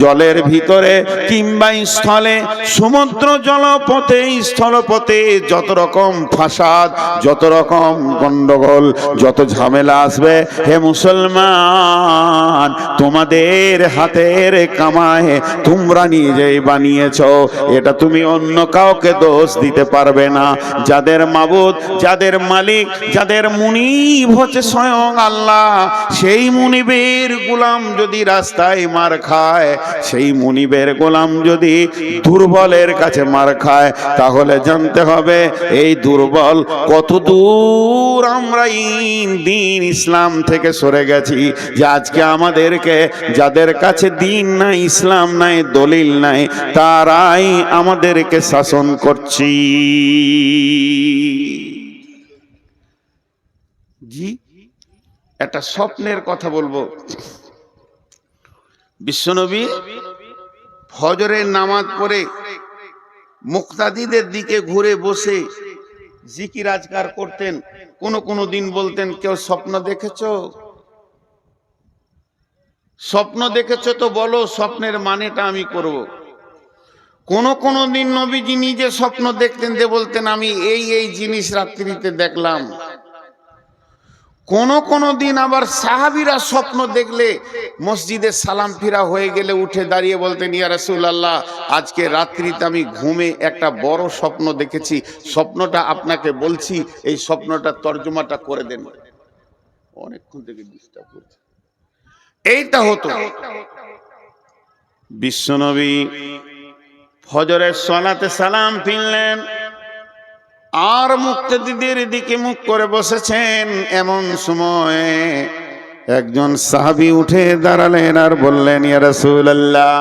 জলের ভিতরে কিংবা স্থলে, সমুদ্র জলপথে স্থলপথে যত রকম ফাসাদ, যত রকম গন্ডগোল, যত ঝামেলা আসবে, হে মুসলমান, তোমাদের হাতের কামায় তোমরা নিজেই বানিয়েছো। এটা তুমি অন্য কাউকে দোষ দিতে পারবে না। যাদের মাবুদ, যাদের মালিক, যাদের মুনিব হচ্ছে স্বয়ং আল্লাহ, সেই মুনিবের গোলাম যদি রাস্তায় মার খায়, সেই মুনিবের গোলাম যদি দুর্বলের কাছে মার খায়, তাহলে জানতে হবে এই দুর্বল কত দূর আমরা দিন ইসলাম থেকে সরে গেছি, যে আজকে আমাদেরকে, যাদের কাছে দিন নাই, ইসলাম নাই, দলিল নাই, তারাই আমাদেরকে শাসন করছি। জি, একটা স্বপ্নের কথা বলবো। বিশ্বনবী ফজরের নামাজ পড়ে মুক্তাদিদের দিকে ঘুরে বসে জিকির আজকার করতেন। কোন দিন বলতেন, কেউ স্বপ্ন দেখেছো? স্বপ্ন দেখেছো তো বলো, স্বপ্নের মানেটা আমি করব। কোন দিন নবীজি নিজে স্বপ্ন দেখতেন, যে বলতেন আমি এই জিনিস রাত্রিতে দেখলাম। কোন দিন আবার সাহাবীরা স্বপ্ন দেখলে মসজিদে সালাম ফিরা হয়ে গেলে উঠে দাঁড়িয়ে বলতেন, ইয়া রাসূলুল্লাহ, আজকে রাত্রিতে আমি ঘুমে একটা বড় স্বপ্ন দেখেছি, স্বপ্নটা আপনাকে বলছি, এই স্বপ্নটা তর্জমাটা করে দেন। অনেকক্ষণ থেকে ডিস্টার্ব করছে। এইটা হতো। বিশ্বনবী ফজরের সালাতে সালাম ফিরলেন আর মুক্তাদিদের দিকে মুখ করে বসেছেন। এমন সময় একজন সাহাবী উঠে দাঁড়ালেন আর বললেন, ইয়া রাসূলুল্লাহ,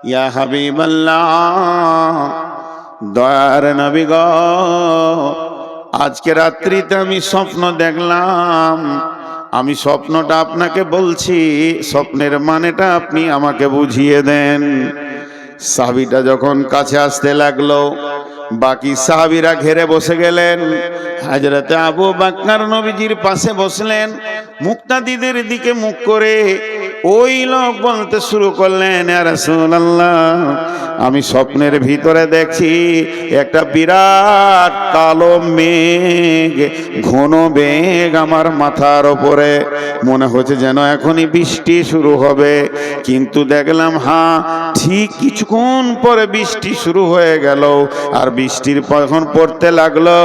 ইয়া হাবিবাল্লাহ, দয়ার নবী গো, আজকে রাত্রিতে আমি স্বপ্ন দেখলাম, আমি স্বপ্নটা আপনাকে বলছি, স্বপ্নের মানেটা আপনি আমাকে বুঝিয়ে দেন। সাহাবীটা যখন কাছে আসতে লাগলো, বাকি সাহাবীরা ঘেরে বসে গেলেন। হযরতে আবু বকর নবীজির পাশে বসলেন, মুক্তাদিদের দিকে মুখ করে ওই লোক বলতে শুরু করলেন, ইয়া রাসূলুল্লাহ, আমি স্বপ্নের ভিতরে দেখছি একটা বিরাট কালো মেঘ, ঘন মেঘ আমার মাথার উপরে, মনে হচ্ছে যেন এখনই বৃষ্টি শুরু হবে। কিন্তু দেখলাম, হ্যাঁ ঠিক কিছুক্ষণ পরে বৃষ্টি শুরু হয়ে গেল। আর বৃষ্টির যখন পড়তে লাগলো,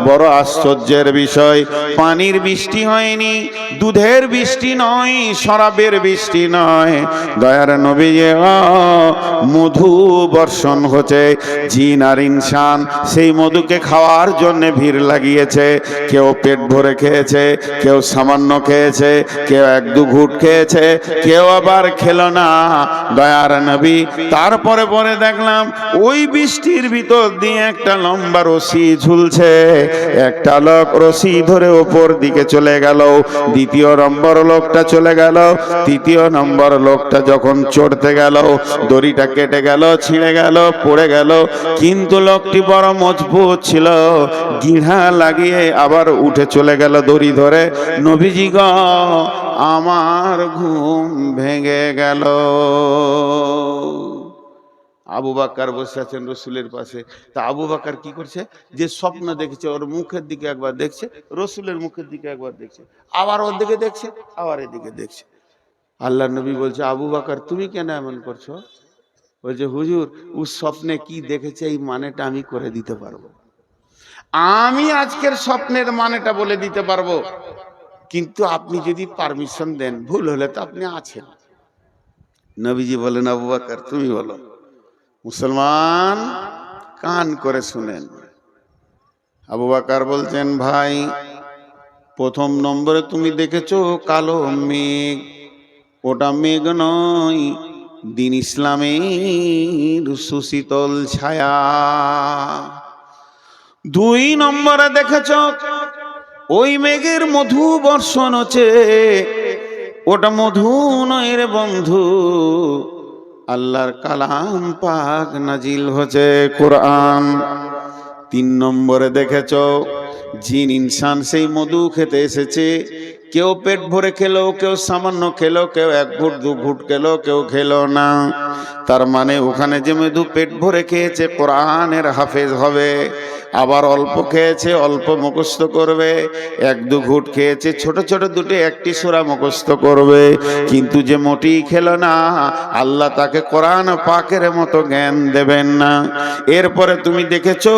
বড় আশ্চর্যের বিষয়, পানির বৃষ্টি হয়নি, দুধের বৃষ্টি নয়, শরাবের বৃষ্টি নয়, দয়ার নবী, মধু বর্ষণ হচ্ছে। জিন আর ইনসান সেই মধুকে খাওয়ার জন্য ভিড় লাগিয়েছে। কেউ পেট ভরে খেয়েছে, কেউ সামান্য খেয়েছে, কেউ এক দু ঘুট খেয়েছে, কেউ আবার খেলো না, দয়ার নবী। তারপরে পরে দেখলাম ওই বৃষ্টির ভিতর দিয়ে একটা লম্বা রশি ঝুলছে। একটা লোক রশি ধরে ওপর দিকে চলে গেল, দ্বিতীয় নম্বর লোকটা চলে গেল, তৃতীয় নম্বর লোকটা যখন চড়তে গেল, দড়িটা কেটে গেল, ছিঁড়ে গেল, পড়ে গেল। কিন্তু লোকটি বড় মজবুত ছিল, গিঁড়া লাগিয়ে আবার উঠে চলে গেল দড়ি ধরে। নবীজি গো, আমার ঘুম ভেঙে গেল। আবু বকর বসে আছেন রসুলের পাশে। তা আবু বকর কি করছে, যে স্বপ্ন দেখেছে ওর মুখের দিকে একবার দেখছে, রসুলের মুখের দিকে একবার দেখছে, আবার ওর দিকে দেখছে, আবার এদিকে দেখছে। আল্লাহ নবী বলছে, আবু বকর তুমি কেন এমন করছো? বলছে, হুজুর, ও স্বপ্নে কি দেখেছে এই মানেটা আমি করে দিতে পারবো। আমি আজকের স্বপ্নের মানেটা বলে দিতে পারবো, কিন্তু আপনি যদি পারমিশন দেন, ভুল হলে তো আপনি আছেন। নবীজি বলেন, আবু বকর তুমি বলো। মুসলমান কান করে শুনেন। আবু বকর বলছেন, ভাই, প্রথম নম্বরে তুমি দেখেছো কালো মেঘ, ওটা মেঘ নয়, দিন ইসলামের সুশীতল ছায়া। দুই নম্বরে দেখেছ ওই মেঘের মধু বর্ষণ হচ্ছে, ওটা মধু নয় রে বন্ধু, আল্লাহর কালাম পাক নাজিল হচ্ছে, কোরআন। তিন নম্বরে দেখেছ জিন ইনসান সেই মধু খেতে এসেছে, কেউ পেট ভরে খেলো, কেউ সামান্য খেলো, কেউ এক ঘুট দু ঘুট খেলো, কেউ খেলো না। তার মানে ওখানে যে মধু পেট ভরে খেয়েছে কোরআনের হাফেজ হবে, আবার অল্প খেয়েছে অল্প মুখস্থ করবে, এক দু ঘুট খেয়েছে ছোট ছোট দুটো একটি সূরা মুখস্থ করবে। কিন্তু যে মোটি খেলো না, আল্লাহ তাকে কোরআন পাকের মতো জ্ঞান দেবেন না। এরপরে তুমি দেখেছো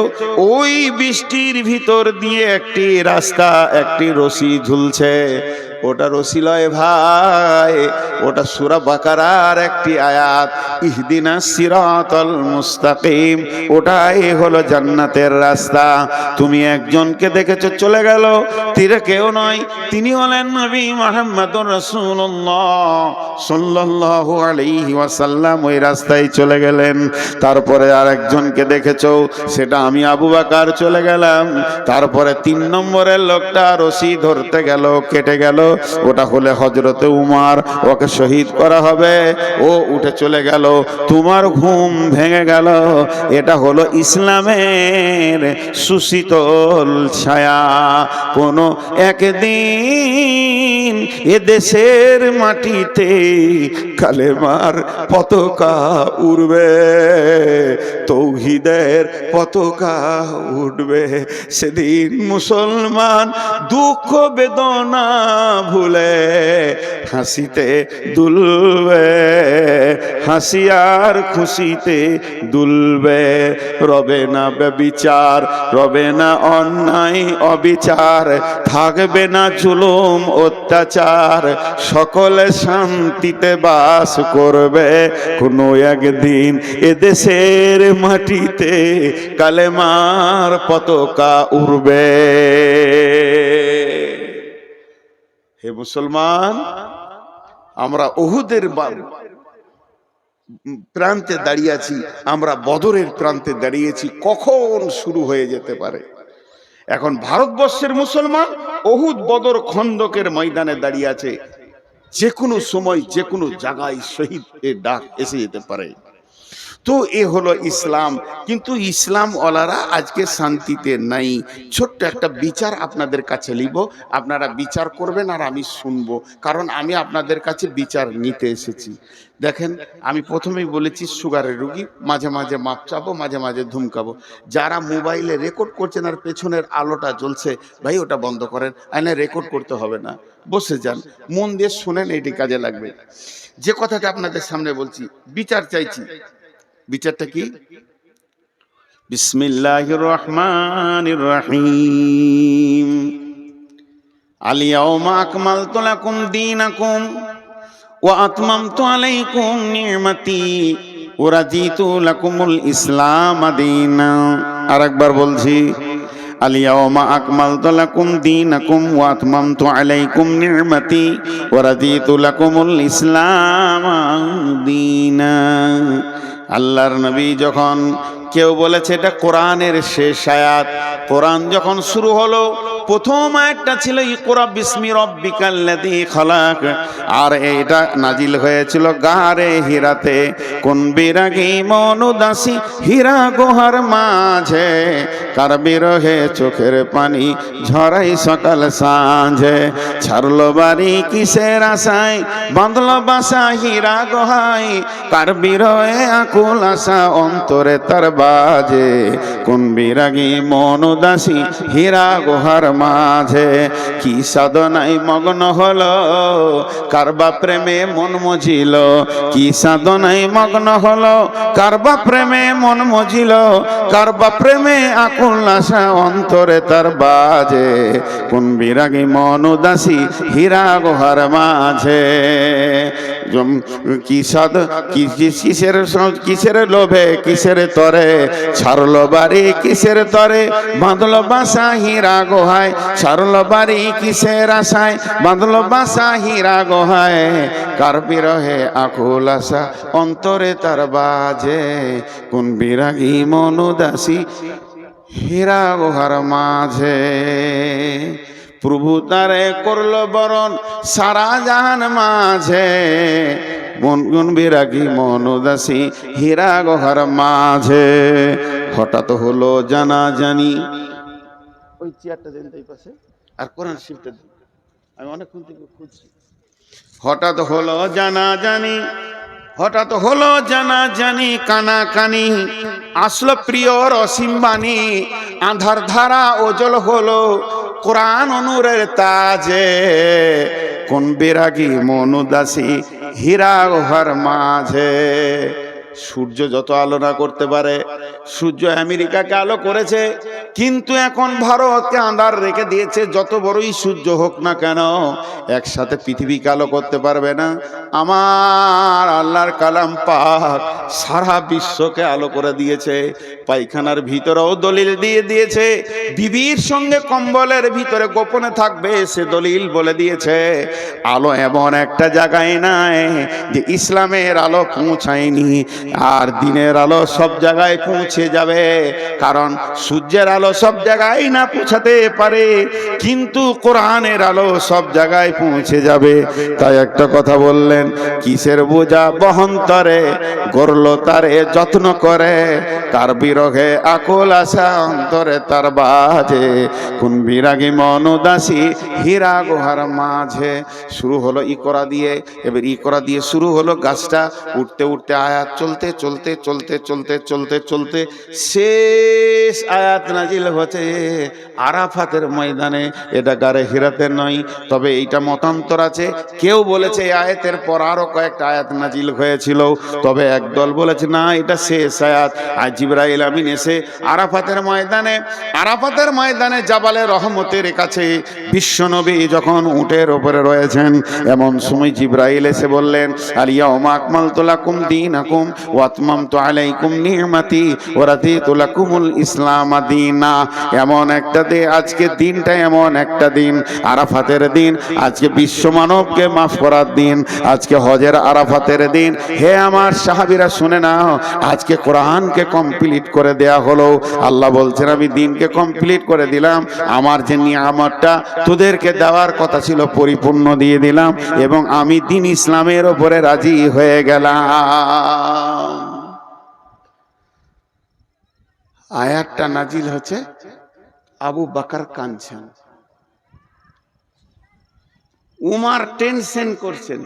ওই বৃষ্টির ভিতর দিয়ে একটি রাস্তা, একটি রশি ঝুলছে। ওটা রশি লয় ভাই, ওটা সূরা বাকারার একটি আয়াত, ইহদিনাস সিরাতাল মুস্তাকিম। ওটাই হলো জান্নাতের রাস্তা। তুমি একজনকে দেখেছো চলে গেল, তীরে কেউ নয়, তিনি হলেন নবী মুহাম্মদুর রাসূলুল্লাহ সাল্লাল্লাহু আলাইহি ওয়াসাল্লাম। ওই রাস্তায় চলে গেলেন। তারপরে আরেকজনকে দেখেছো, সেটা আমি আবু বকর চলে গেলাম। তারপরে 3 নম্বরের লোকটা রশি ধরতে গেল, কেটে গেল, ওটা হলে হযরতে উমর, ওকে শহীদ করা হবে, ও উঠে চলে গেল। তোমার ঘুম ভেঙে গেল। এটা হলো ইসলামের সুশীতল ছায়া। কোনো একদিন এ দেশের মাটিতে কালেমার পতাকা উড়বে, তৌহিদের পতাকা উঠবে। সেদিন মুসলমান দুঃখ বেদনা ভুলে হাসিতে দুলবে, হাসি আর খুশিতে দুলবে। রবে না ব্যভিচার, রবে না অন্যায় অবিচার, থাকবে না জুলুম অত্যাচার, সকলে শান্তিতে বাস করবে। কোনো একদিন এদেশের মাটিতে কালেমার পতাকা উড়বে। হে মুসলমান, আমরা উহুদের প্রান্তে দাঁড়িয়ে আছি, আমরা বদরের প্রান্তে দাঁড়িয়েছি। কখন শুরু হয়ে যেতে পারে। এখন ভারতবর্ষের মুসলমান উহুদ বদর খন্দকের ময়দানে দাঁড়িয়ে আছে। যে কোনো সময় যে কোনো জায়গায় শহীদের ডাক এসে যেতে পারে। তো এ হলো ইসলাম। কিন্তু ইসলাম ওয়ালারা আজকে শান্তিতে নাই। ছোট্ট একটা বিচার আপনাদের কাছে নিব, আপনারা বিচার করবেন আর আমি শুনবো, কারণ আমি আপনাদের কাছে বিচার নিতে এসেছি। দেখেন, আমি প্রথমেই বলেছি সুগারের রুগী, মাঝে মাঝে মাপ চাবো, মাঝে মাঝে ধুমকাবো। যারা মোবাইলে রেকর্ড করছেন আর পেছনের আলোটা জ্বলছে, ভাই ওটা বন্ধ করেন, আইনে রেকর্ড করতে হবে না, বসে যান, মন দিয়ে শুনেন, এটি কাজে লাগবে। যে কথাটা আপনাদের সামনে বলছি, বিচার চাইছি। বিচারটা কি? বিসমিল্লাহির রহমানির রহিম। আল ইয়াউমা আকমালতু লাকুম দীনাকুম ওয়া আতমামতু আলাইকুম নি'মাতি ওয়া রাদিতু লাকুমুল ইসলাম দীনা। আরেকবার বলছি, আল ইয়াউমা আকমালতু লাকুম দীনাকুম ওয়া আতমামতু আলাইকুম নি'মাতি ওয়া রাদিতু লাকুমুল ইসলাম দীনা। আল্লাহর নবী যখন, কেউ বলেছে এটা কোরআনের শেষ আয়াত। কোরআন যখন শুরু হলো, প্রথম আয়াতটা ছিল ইকরা বিসমি রাব্বিকাল্লাযী খালাক, আর এটা নাজিল হয়েছিল গারে হীরাতে। কোন বিরাগী মন উদাসী হীরা গুহার মাঝে, কার বিরহে চোখের পানি ঝরাই সকাল সাঁঝে। ছাড়লো বাড়ি কিসের আশায়, বাঁধলো বাসা হীরা গুহায়, কার বিরহে আকুল আশা অন্তরে তার বাজে। কোন বিরাগী মন উদাসী হীরা গুহার মাঝে, কি সাধনায় মগ্ন হলো, কারবা প্রেমে মন মজিল, কি সাধনায় মগ্ন হলো, কারবা প্রেমে মন মজিল, কারবা প্রেমে আকুল আশা অন্তরে তার বাজে। কোন বিরাগী মন উদাসী হীরা গুহার মাঝে। কি সাধ কিসের লোভে কিসের তরে, ছাড়লো বাড়ি কিসের তরে, বাঁধলো বাসা হীরা গুহায়, ছাড়লো বাড়ি কিসের আশায়, বাঁধলো বাসা হীরা গুহায়, কার বিরহে আকুল আশা অন্তরে তার বাজে। কোন বিরাগী মন উদাসী হীরা গুহার মাঝে। প্রভু তারে করলো বরণ সারা জাহান মাঝে, মন বিরাগী মন উদাসী হীরা গুহার মাঝে। হঠাৎ হলো জানা জানি, ওই চেয়ারটা দেন তাই পাশে, আর কোরআন শিফটটা দেন, আমি অনেকক্ষণ থেকে খুঁজছি। হঠাৎ হলো জানা জানি কানা কানি, আসলো প্রিয়র অসীম বাণী, আধার ধারা ওজল হলো কোরআন অনুরের তাজে, কোন বিরাগী মন উদাসী হীরা গুহার মাঝে। সূর্য যত আলো না করতে পারে, সূর্য আমেরিকাকে আলো করেছে, কিন্তু এখন ভারতকে আঁধার রেখে দিয়েছে। যত বড়ই সূর্য হোক না কেন, একসাথে পৃথিবীকে আলো করতে পারবে না। আমার আল্লাহর কালাম পাক সারা বিশ্বকে আলো করে দিয়েছে। পায়খানার ভিতরেও দলিল দিয়ে দিয়েছে, বিবির সঙ্গে কম্বলের ভিতরে গোপনে থাকবে সে দলিল বলে দিয়েছে। আলো এমন একটা জায়গায় নাই যে ইসলামের আলো পৌঁছায়নি, আর দিনের আলো সব জায়গায় পৌঁছে যাবে। কারণ সূর্যের আলো সব জায়গায় না পৌঁছাতে পারে, কিন্তু কোরআনের আলো সব জায়গায় পৌঁছে যাবে। তাই একটা কথা বললেন, কিসের বোঝা বহন্তরে গড়ল তারে যত্ন করে, তার বিরহে আকুল আশা অন্তরে তার বাজে, কোন বিরাগী মন উদাসী হীরা গুহার মাঝে। শুরু হলো ইকরা দিয়ে, এবার ইকরা দিয়ে শুরু হলো গাছটা উঠতে উঠতে আয়াত চলতে চলতে চলতে চলতে চলতে চলতে শেষ আয়াত নাজিল হচ্ছে আরাফাতের ময়দানে। এটা গারে হিরাতে নয়, তবে এইটা মতান্তর আছে। কেউ বলেছে এই আয়াতের পর আরো কয়েকটা আয়াত নাজিল হয়েছিল, তবে একদল বলেছে না এটা শেষ আয়াত। আর জিবরাইল আমিন এসে আরাফাতের ময়দানে জাবালে রহমতের কাছে বিশ্বনবী যখন উটের ওপরে রয়েছেন, এমন সময় জিবরাইল এসে বললেন, আলিয়াউমা আকমালতু লাকুম দীনাকুম ওয়া আতমামতু আলাইকুম নি'মাতি ওয়া রাদিতু লাকুমুল ইসলাম দীনা। এমন একটা দিন, আজকে দিনটা এমন একটা দিন, আরাফাতের দিন, আজকে বিশ্ব মানবকে মাফ করার দিন, আজকে হজের আরাফাতের দিন। হে আমার সাহাবীরা শুনে নাও, আজকে কোরআনকে কমপ্লিট করে দেয়া হলো। আল্লাহ বলছেন আমি দিনকে কমপ্লিট করে দিলাম, আমার যে নিয়ামতটা তোদেরকে দেওয়ার কথা ছিল পরিপূর্ণ দিয়ে দিলাম, এবং আমি দিন ইসলামের ওপরে রাজি হয়ে গেলাম। আয়াতটা নাজিল হচ্ছে, আবু বকর কাঁদছেন, উমর টেনশন করছেন।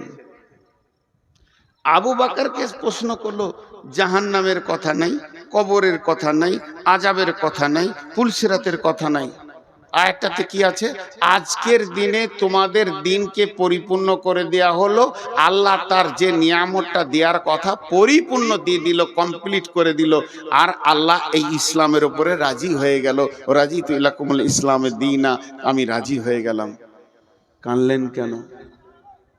আবু বকরকে প্রশ্ন করলো, জাহান্নামের কথা নাই, কবরের কথা নাই, আযাবের কথা নাই, পুলসিরাতের কথা নাই। আয়াতটাতে কি আছে? আজকের দিনে তোমাদের দিনকে পরিপূর্ণ করে দেয়া হলো। আল্লাহ তার যে নিয়ামতটা দেওয়ার কথা পরিপূর্ণ দিয়ে দিল, কমপ্লিট করে দিল। আর আল্লাহ এই ইসলামের উপরে রাজি হয়ে গেল। রাজিতু লাকুমুল ইসলামে দীনা, আমি রাজি হয়ে গেলাম। কানলেন কেন?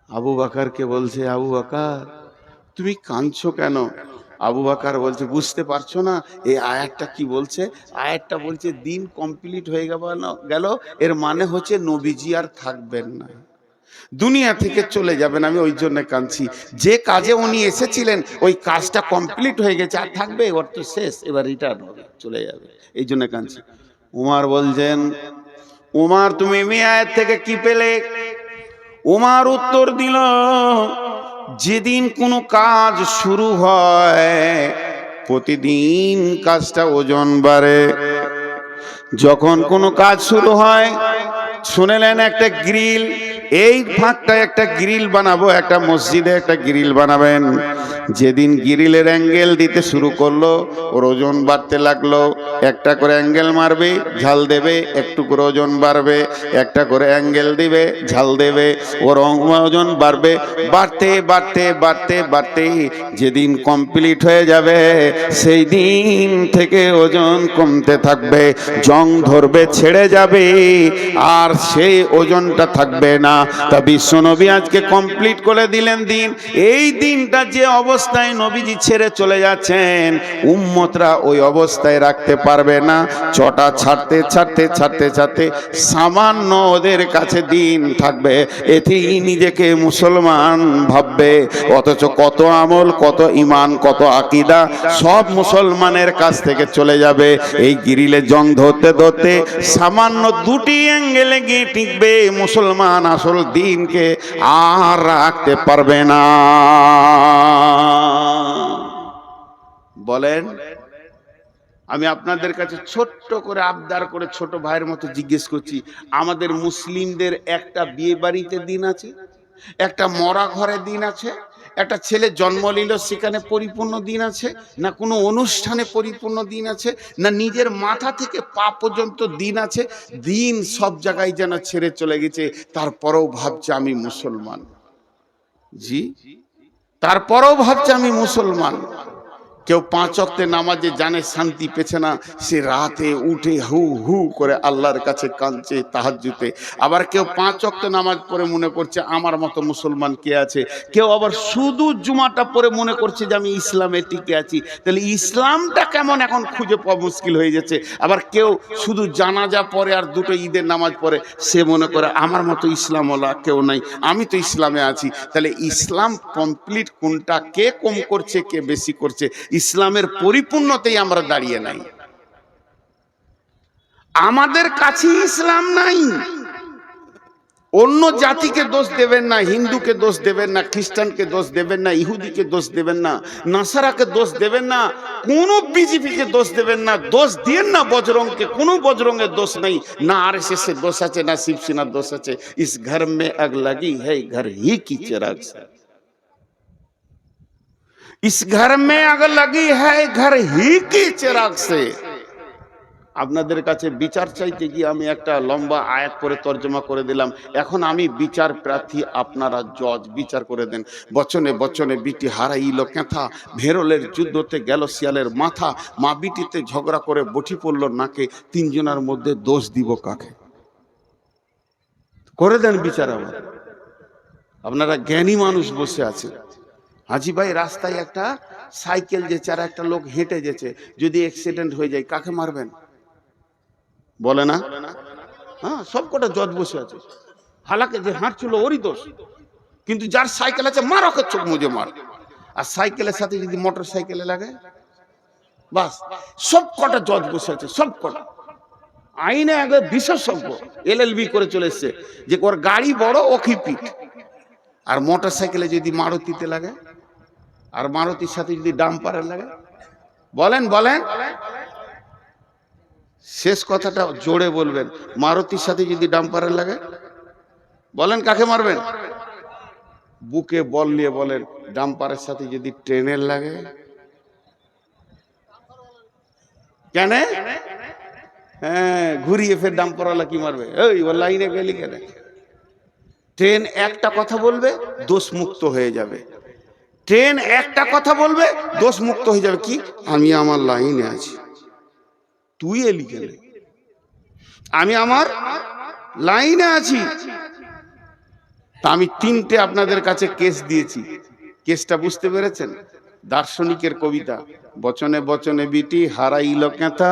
আবু বকরকে বলছে, আবু বকর তুমি কাঁদছো কেন? আবু বকর বলছে, বুঝতে পারছো না এই আয়াতটা কি বলছে? আয়াতটা বলছে দিন কমপ্লিট হয়ে গেল, এর মানে হচ্ছে নবীজি আর থাকবেন না, দুনিয়া থেকে চলে যাবেন। আমি ওই জন্য কাঁদছি, যে কাজে উনি এসেছিলেন ওই কাজটা কমপ্লিট হয়ে গেছে, আর থাকবে? ওর তো শেষ, এবার রিটার্ন হবে, চলে যাবে, এই জন্য কাঁদছি। উমর বলছেন, উমর তুমি আয়াত থেকে কি পেলে? উমর উত্তর দিল, যেদিন কোনো কাজ শুরু হয় প্রতিদিন কাজটা ওজন বাড়ে। যখন কোনো কাজ শুরু হয়, শুনেলেন একটা গ্রিল, এই ফাঁকটা একটা গ্রিল বানাবো, একটা মসজিদে একটা গ্রিল বানাবেন। যেদিন গ্রিলের অ্যাঙ্গেল দিতে শুরু করলো, ওর ওজন বাড়তে লাগলো। একটা করে অ্যাঙ্গেল মারবে, ঝাল দেবে, একটু করে ওজন বাড়বে, একটা করে অ্যাঙ্গেল দিবে, ঝাল দেবে, ওর ওজন বাড়বে, বাড়তে বাড়তে বাড়তে বাড়তে যেদিন কমপ্লিট হয়ে যাবে সেই দিন থেকে ওজন কমতে থাকবে, জং ধরবে, ছেড়ে যাবে, আর সেই ওজনটা থাকবে না। তা বিশ্বনবী আজকে কমপ্লিট করে দিলেন দিন। এই দিনটা যে অবস্থায় নবীজি ছেড়ে চলে যাচ্ছেন, উম্মতরা ওই অবস্থায় রাখতে পারবে না। চটা ছাড়তে ছাড়তে ছাড়তে ছাড়তে সামান্য ওদের কাছে দিন থাকবে, এতেই নিজেকে মুসলমান ভাববে। অথচ কত আমল, কত ইমান, কত আকীদা সব মুসলমানের কাছ থেকে চলে যাবে। এই গ্রিলে জং ধরতে ধরতে সামান্য দুটি অ্যাঙ্গেলে গিয়ে টিকবে, মুসলমান আসল দিনকে আর রাখতে পারবে না। বলেন আমি আপনাদের কাছে ছোট্ট করে আবদার করে ছোট ভাইয়ের মতো জিজ্ঞেস করছি, আমাদের মুসলিমদের একটা বিয়ে বাড়িতে দিন আছে, একটা মরা ঘরে দিন আছে, একটা ছেলে জন্ম নিল সেখানে পরিপূর্ণ দিন আছে, না কোনো অনুষ্ঠানে পরিপূর্ণ দিন আছে, না নিজের মাথা থেকে পা পর্যন্ত দিন আছে? দিন সব জায়গায় যেন ছেড়ে চলে গেছে, তারপরেও ভাবছে আমি মুসলমান। জি, তারপরেও ভাবছে আমি মুসলমান। কেউ 5 ওয়াক্তে নামাজে জানে শান্তি পেছে না, সে রাতে উঠে হু হু করে আল্লাহর কাছে কাঁদছে তাহাজ্জুদে। আবার কেউ 5 ওয়াক্ত নামাজ পড়ে মনে করছে আমার মতো মুসলমান কে আছে। কেউ আবার শুধু জুমাটা পড়ে মনে করছে যে আমি ইসলামে টিকে আছি। তাহলে ইসলামটা কেমন এখন খুঁজে পাওয়া মুশকিল হয়ে যাচ্ছে। আবার কেউ শুধু জানাজা পড়ে আর 2টো ঈদের নামাজ পড়ে, সে মনে করে আমার মতো ইসলামওয়ালা কেউ নাই, আমি তো ইসলামে আছি। তাহলে ইসলাম কমপ্লিট কোনটা, কে কম করছে কে বেশি করছে? ইসলামের পরিপূর্ণতেই আমরা দাঁড়িয়ে নাই। আমাদের কাছে ইসলাম নাই। অন্য জাতিকে দোষ দেবেন না, হিন্দুকে দোষ দেবেন না, খ্রিস্টানকে দোষ দেবেন না, ইহুদিকে দোষ দেবেন না, নাসারাকে দোষ দেবেন না, কোন বিজেপিকে দোষ দেবেন না, দোষ দিয়েন না বজরংকে, কোনো বজরংয়ের দোষ নাই, না আরএসএস এর দোষ আছে, না শিবসেনার দোষ আছে। ইস ঘর মে আগ লাগি হ্যায় ঘর হি কি চিরাগ সে, इस घर में आग लगी है घर ही की चिराग से। আপনাদের কাছে বিচার চাইতে গিয়ে আমি একটা লম্বা আয়াত করে তর্জমা করে দিলাম। এখন আমি বিচার প্রার্থী, আপনারা জজ, বিচার করে দেন। বচনে বচনে বিটি হারাইল কেথা, ভেরলের যুদ্ধতে গেল শিয়ালের মাথা, মা বিটিতে ঝগড়া করে বটি পড়ল নাকে, 3 জনের মধ্যে দোষ দিব কাকে? করে দেন বিচার। আপনারা জ্ঞানী মানুষ বসে আছেন। হাজি ভাই, রাস্তায় একটা সাইকেল যেছে আর একটা লোক হেঁটে যেছে, যদি অ্যাক্সিডেন্ট হয়ে যায় কাকে মারবেন? বলে না? হ্যাঁ, সব কটা জজ বসে আছে। হালাকে যে হাঁটছিল ওরই দোষ, কিন্তু যার সাইকেল আছে মার ওকে চোখ মুজে মার। আর সাইকেলের সাথে যদি মোটর সাইকেলে লাগে, বাস সব কটা জজ বসে আছে, সব কটা আইনে আগে বিশেষজ্ঞ, LLB করে চলে এসছে যে ওর গাড়ি বড় ওকে পিট। আর মোটর সাইকেলে যদি মারুতিতে লাগে, আর মারুতির সাথে যদি ডাম্পারে লাগে, বলেন বলেন, শেষ কথাটা জোরে বলবেন, মারুতির সাথে যদি ডাম্পারে লাগে, বলেন কাকে মারবেন? বুকে বল নিয়ে বলেন, ডাম্পারের সাথে যদি ট্রেনের লাগে? কেন? হ্যাঁ, ঘুরিয়ে ফের ডাম্পারওয়ালা কি মারবে? ওই ওর লাইনে গেলি কেন? ট্রেন একটা কথা বলবে, দোষ মুক্ত হয়ে যাবে। ট্রেন একটা কথা বলবে, দোষ মুক্ত হয়ে যাবে। কি? আমি আমার লাইনে আছি, তুই এলি কেন? আমি আমার লাইনে আছি। তা আমি 3টে আপনাদের কাছে কেস দিয়েছি। কেসটা বুঝতে পেরেছেন? দার্শনিকের কবিতা, বচনে বচনে বিটি হারাইল কেথা,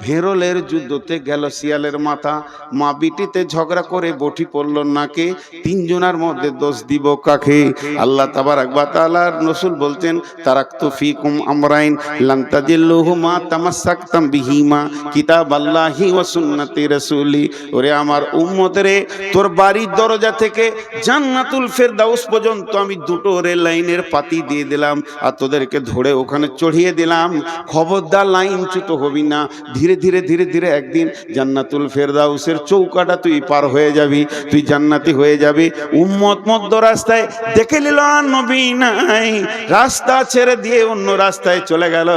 ভেরলের যুদ্ধতে গেল শিয়ালের মাথা, মা বিটিতে ঝগড়া করে বটি পড়ল নাকে, 3 জনের মধ্যে দোষ দিব কাকে? আল্লাহ তাবারাক ওয়া তাআলার রাসূল বলতেন, তারাকতু ফিকুম আমরাইন লান তাজিল্লুহুমা তামাসসাকতাম বিহিমা কিতাবাল্লাহি ওয়া সুন্নতি রাসূলি। ওরে আমার উম্মত রে, তোর বাড়ির দরজা থেকে জান্নাতুল ফেরদাউস পর্যন্ত আমি 2টো রেল লাইনের পাতি দিয়ে দিলাম, আর তোদেরকে ধরে ওখানে চড়িয়ে দিলাম। খবরদার লাইনচ্যুত হবি না। ধীরে ধীরে ধীরে ধীরে একদিন জান্নাতুল ফেরদাউসের চৌকাটা তুই পার হয়ে যাবি, তুই জান্নাতি হয়ে যাবি। উম্মত মধ্য রাস্তায় দেখে নিল নবী নাই, রাস্তা ছেড়ে দিয়ে অন্য রাস্তায় চলে গেল।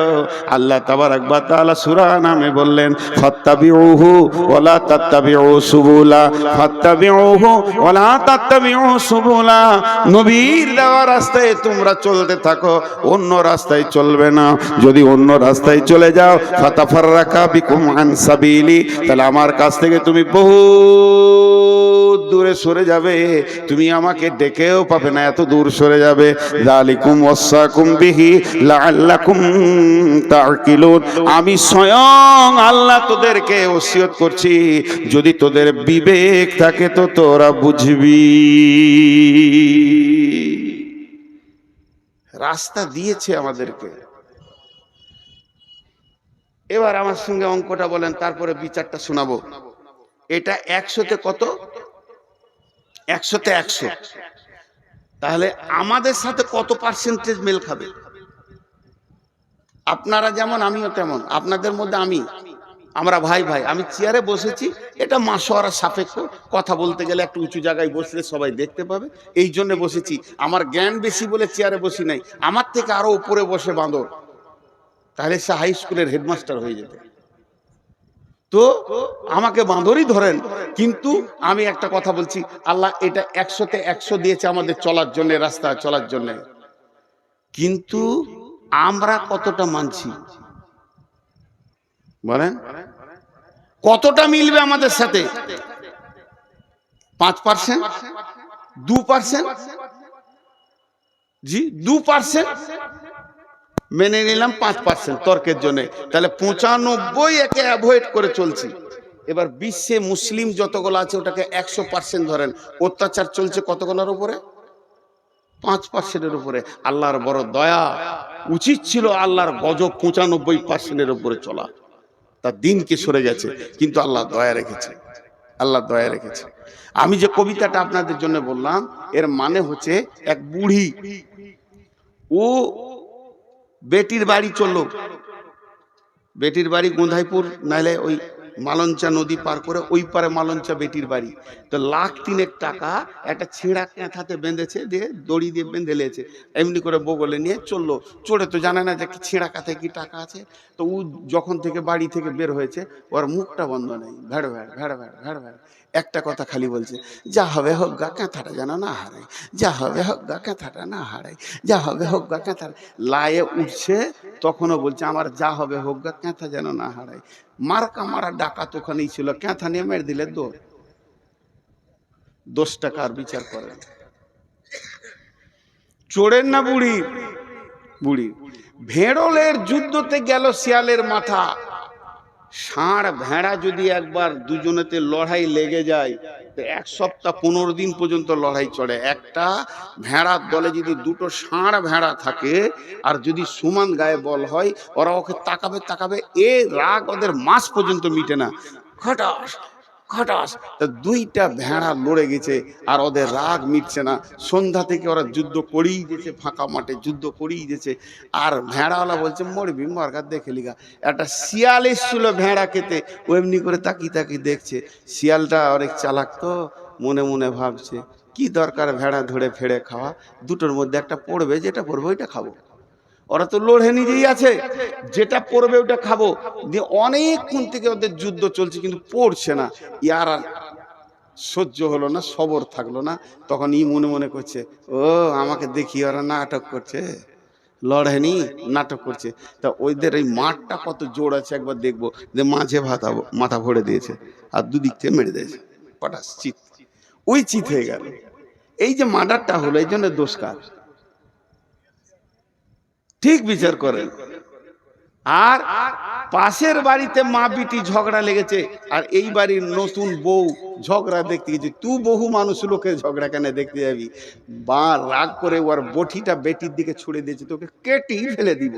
আল্লাহ তাবারাক ওয়া তাআলা সূরা নামে বললেন, ফাত্তাবিউহু ওয়ালা তাত্তাবিউ সুবুলা, ফাত্তাবিউহু ওয়ালা তাত্তাবিউ সুবুলা। নবীর দেওয়া রাস্তায় তোমরা চলতে থাকো, অন্য রাস্তায় চলবে না। যদি অন্য রাস্তায় চলে যাও, ফাতাফাররাকা বিকুম আন সাবিলি, তাহলে আমার কাছ থেকে তুমি বহু দূরে সরে যাবে, তুমি আমাকে ডেকেও পাবে না, এত দূর সরে যাবে। যালিকুম ওয়াসাকুম বিহি লাআল্লাকুম তাকিলুন। আমি স্বয়ং আল্লাহ তোদেরকে ওসিয়ত করছি, যদি তোদের বিবেক থাকে তো তোরা বুঝবি। রাস্তা দিয়েছে আমাদেরকে। এবার আমার সঙ্গে অঙ্কটা বলেন, তারপরে বিচারটা শোনাবো। এটা 100তে কত? 100তে 100। তাহলে আমাদের সাথে কত পার্সেন্টেজ মেল খাবে? আপনারা যেমন আমিও তেমন, আপনাদের মধ্যে আমরা ভাই ভাই। আমি চেয়ারে বসেছি, এটা মাসোয়ারা সাপেক্ষ, কথা বলতে গেলে একটু উঁচু জায়গায় বসলে সবাই দেখতে পাবে, এই জন্য বসেছি। আমার জ্ঞান বেশি বলে চেয়ারে বসি নাই, আমার থেকে আরো উপরে বসে বাঁদর, তাহলে সে হাই স্কুলের হেডমাস্টার হয়ে যেত। তো আমাকে বাঁদরই ধরেন, কিন্তু আমি একটা কথা বলছি, আল্লাহ এটা 100-তে 100 দিয়েছে আমাদের চলার জন্য, রাস্তা চলার জন্য, কিন্তু আমরা কতটা মানছি বলেন? কতটা মিলবে আমাদের সাথে? 5%, 2%? জি 2% মেনে নিলাম, 5% তর্কের জন্য, তাহলে 95 একে অ্যাভয়েড করে চলছি। এবার বিশ্বে মুসলিম যতগুলো আছে ওটাকে 100% ধরেন, অত্যাচার চলছে কতগুলোর উপরে? 5%-এর উপরে। আল্লাহর বড় দয়া, উচিত ছিল আল্লাহর গজব 95%-এর উপরে চলা, তার দিনকে সরে গেছে, কিন্তু আল্লাহ দয়া রেখেছে, আল্লাহ দয়া রেখেছে। আমি যে কবিতাটা আপনাদের জন্য বললাম, এর মানে হচ্ছে এক বুড়ি, ও বেটির বাড়ি চললো, বেটির বাড়ি গোঁধাইপুর, নাহলে ওই মালঞ্চা নদী পার করে ওই পারে মালঞ্চা বেটির বাড়ি। তো 1,03,000 টাকা একটা ছেঁড়া ক্যাঁথাতে বেঁধেছে, দিয়ে দড়ি দিয়ে বেঁধে লেছে, এমনি করে বগলে নিয়ে চললো। চড়ে তো জানে না যে ছেঁড়া কাঁথায় কি টাকা আছে। তো ও যখন থেকে বাড়ি থেকে বের হয়েছে, ওর মুখটা বন্ধ নেই, ভেড় ভেড় ভেড় ভেড় ভেড় ভেড়, একটা কথা খালি বলছে, যা হবে হোক গা, ক্যাঁথাটা যেন না হারায়, যা হবে হোক গা, ক্যাঁথাটা না হারায়, যা হবে হোক গা, ক্যাঁথাটা। লায়ে উঠছে, তখনও বলছে আমার যা হবে হোক গা, ক্যাঁথা যেন না হারায়। মার্কা মারা ডাকাত ওখানেই ছিল, ক্যাঁথা নিয়ে মেরে দিলে দৌড়। 10 টাকার বিচার করেন, চোরের না বুড়ি? বুড়ি। ভেড়লের যুদ্ধতে গেল শিয়ালের মাথা। ষাঁড় ভেড়া যদি একবার দুজনেতে লড়াই লেগে যায়, তো 1 সপ্তাহ 15 দিন পর্যন্ত লড়াই চলে। একটা ভেড়ার দলে যদি 2টো ষাঁড় ভেড়া থাকে, আর যদি সমান গায়ে বল হয়, ওরা ওকে তাকাবে তাকাবে, এ রাগ ওদের মাস পর্যন্ত মিটে না। খটাস খটাস, তা 2টা ভেড়া লড়ে গেছে, আর ওদের রাগ মিটছে না। সন্ধ্যা থেকে ওরা যুদ্ধ করেই গেছে, ফাঁকা মাঠে যুদ্ধ করেই গেছে। আর ভেড়াওয়ালা বলছে মরবি মরগা, দেখে লিগা। একটা শিয়াল এসছিল ভেড়া খেতে, ও এমনি করে তাকিয়ে তাকিয়ে দেখছে। শিয়ালটা অনেক চালাক, তো মনে মনে ভাবছে কি দরকার ভেড়া ধরে ফেড়ে খাওয়া, দুটোর মধ্যে একটা পড়বে, যেটা পড়বে ওইটা খাবো। ওরা তো লড়ে নিজেই আছে, যেটা পড়বে ওটা খাবো। দিয়ে অনেকক্ষণ থেকে ওদের যুদ্ধ চলছে, কিন্তু পড়ছে না। ইয়ার আর সহ্য হলো না, সবর থাকলো না। তখন ই মনে মনে করছে, ও আমাকে দেখি ওরা নাটক করছে, লড়েনি, নাটক করছে। তা ওইদের এই মাঠটা কত জোর আছে একবার দেখবো। যে মাঝে মাথা ভরে দিয়েছে, আর দুদিক থেকে মেরে দিয়েছে, পটাশ চিত, ওই চিত হয়ে গেল। এই যে মার্ডারটা হলো, এই জন্য দোষ কার? ঠিক বিচার করেন। আর পাশের বাড়িতে মা বিটি ঝগড়া লেগেছে, আর এই বাড়ির নতুন বউ ঝগড়া দেখতে গেছে। তুই বহু মানুষ লোকের ঝগড়া কেন দেখতে যাবি? বা রাগ করে ওর বটিটা বেটির দিকে ছুড়ে দিয়েছে, তোকে কেটেই ফেলে দিব,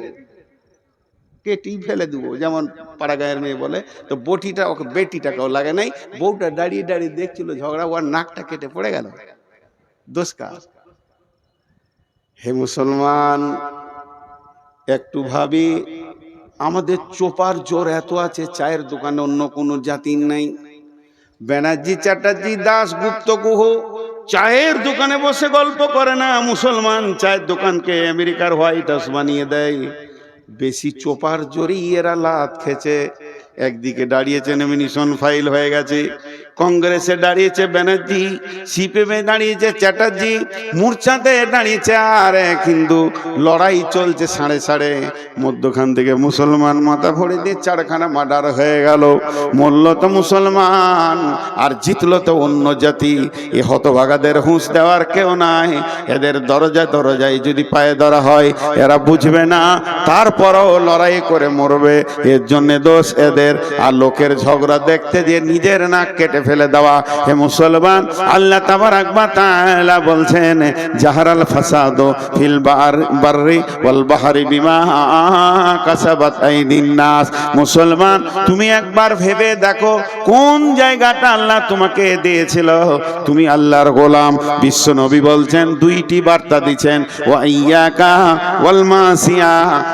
কেটেই ফেলে দিব, যেমন পাড়া গায়ের মেয়ে বলে। তো বটিটা ওকে, বেটিটাকেও লাগে নাই, বউটা দাঁড়িয়ে দাঁড়িয়ে দেখছিল ঝগড়া, ওর নাকটা কেটে পড়ে গেল। দোষ কার? হে মুসলমান, একটু ভাবি, আমাদের চোপার জোর এত আছে, চায়ের দোকানে অন্য কোনো জাতির নাই। ব্যানার্জি, চ্যাটার্জি, দাস, গুপ্ত, গুহ চায়ের দোকানে বসে গল্প করে না। মুসলমান চায়ের দোকানকে আমেরিকার হোয়াইট হাউস বানিয়ে দেয়। বেশি চোপার জোরেই এরা লাত খেছে। একদিকে দাঁড়িয়েছে নমিনেশন ফাইল হয়ে গেছে, কংগ্রেসে দাঁড়িয়েছে ব্যানার্জি, সিপিএমে দাঁড়িয়েছে চ্যাটার্জি, মূর্ছাতে দাঁড়িয়েছে আর এক হিন্দু। লড়াই চলছে সাড়ে সাড়ে। মধ্যখান থেকে মুসলমান মাথা ভরে দিয়ে 4খানা মার্ডার হয়ে গেল। মরল তো মুসলমান, আর জিতল তো অন্য জাতি। এ হতভাগাদের হুঁশ দেওয়ার কেউ নাই। এদের দরজায় দরজায় যদি পায়ে ধরা হয়, এরা বুঝবে না, তারপরও লড়াই করে মরবে। এর জন্য দোষ এদের। আর লোকের ঝগড়া দেখতে যে নিজের নাক কেটে ফেলে দেওয়া। হে মুসলমান, আল্লাহ তাবারাক ওয়া তাআলা বলছেন জাহারাল ফাসাদু ফিল বাররি ওয়াল বাহরি বিমা কাসাবাত আইদিন নাস। মুসলমান, তুমি একবার ভেবে দেখো কোন জায়গাটা আল্লাহ তোমাকে দিয়েছিল। তুমি আল্লাহর গোলাম। বিশ্ব নবী বলছেন, দুইটি বার্তা দিচ্ছেন, ওয়া ইয়াকা ওয়াল মাসিয়া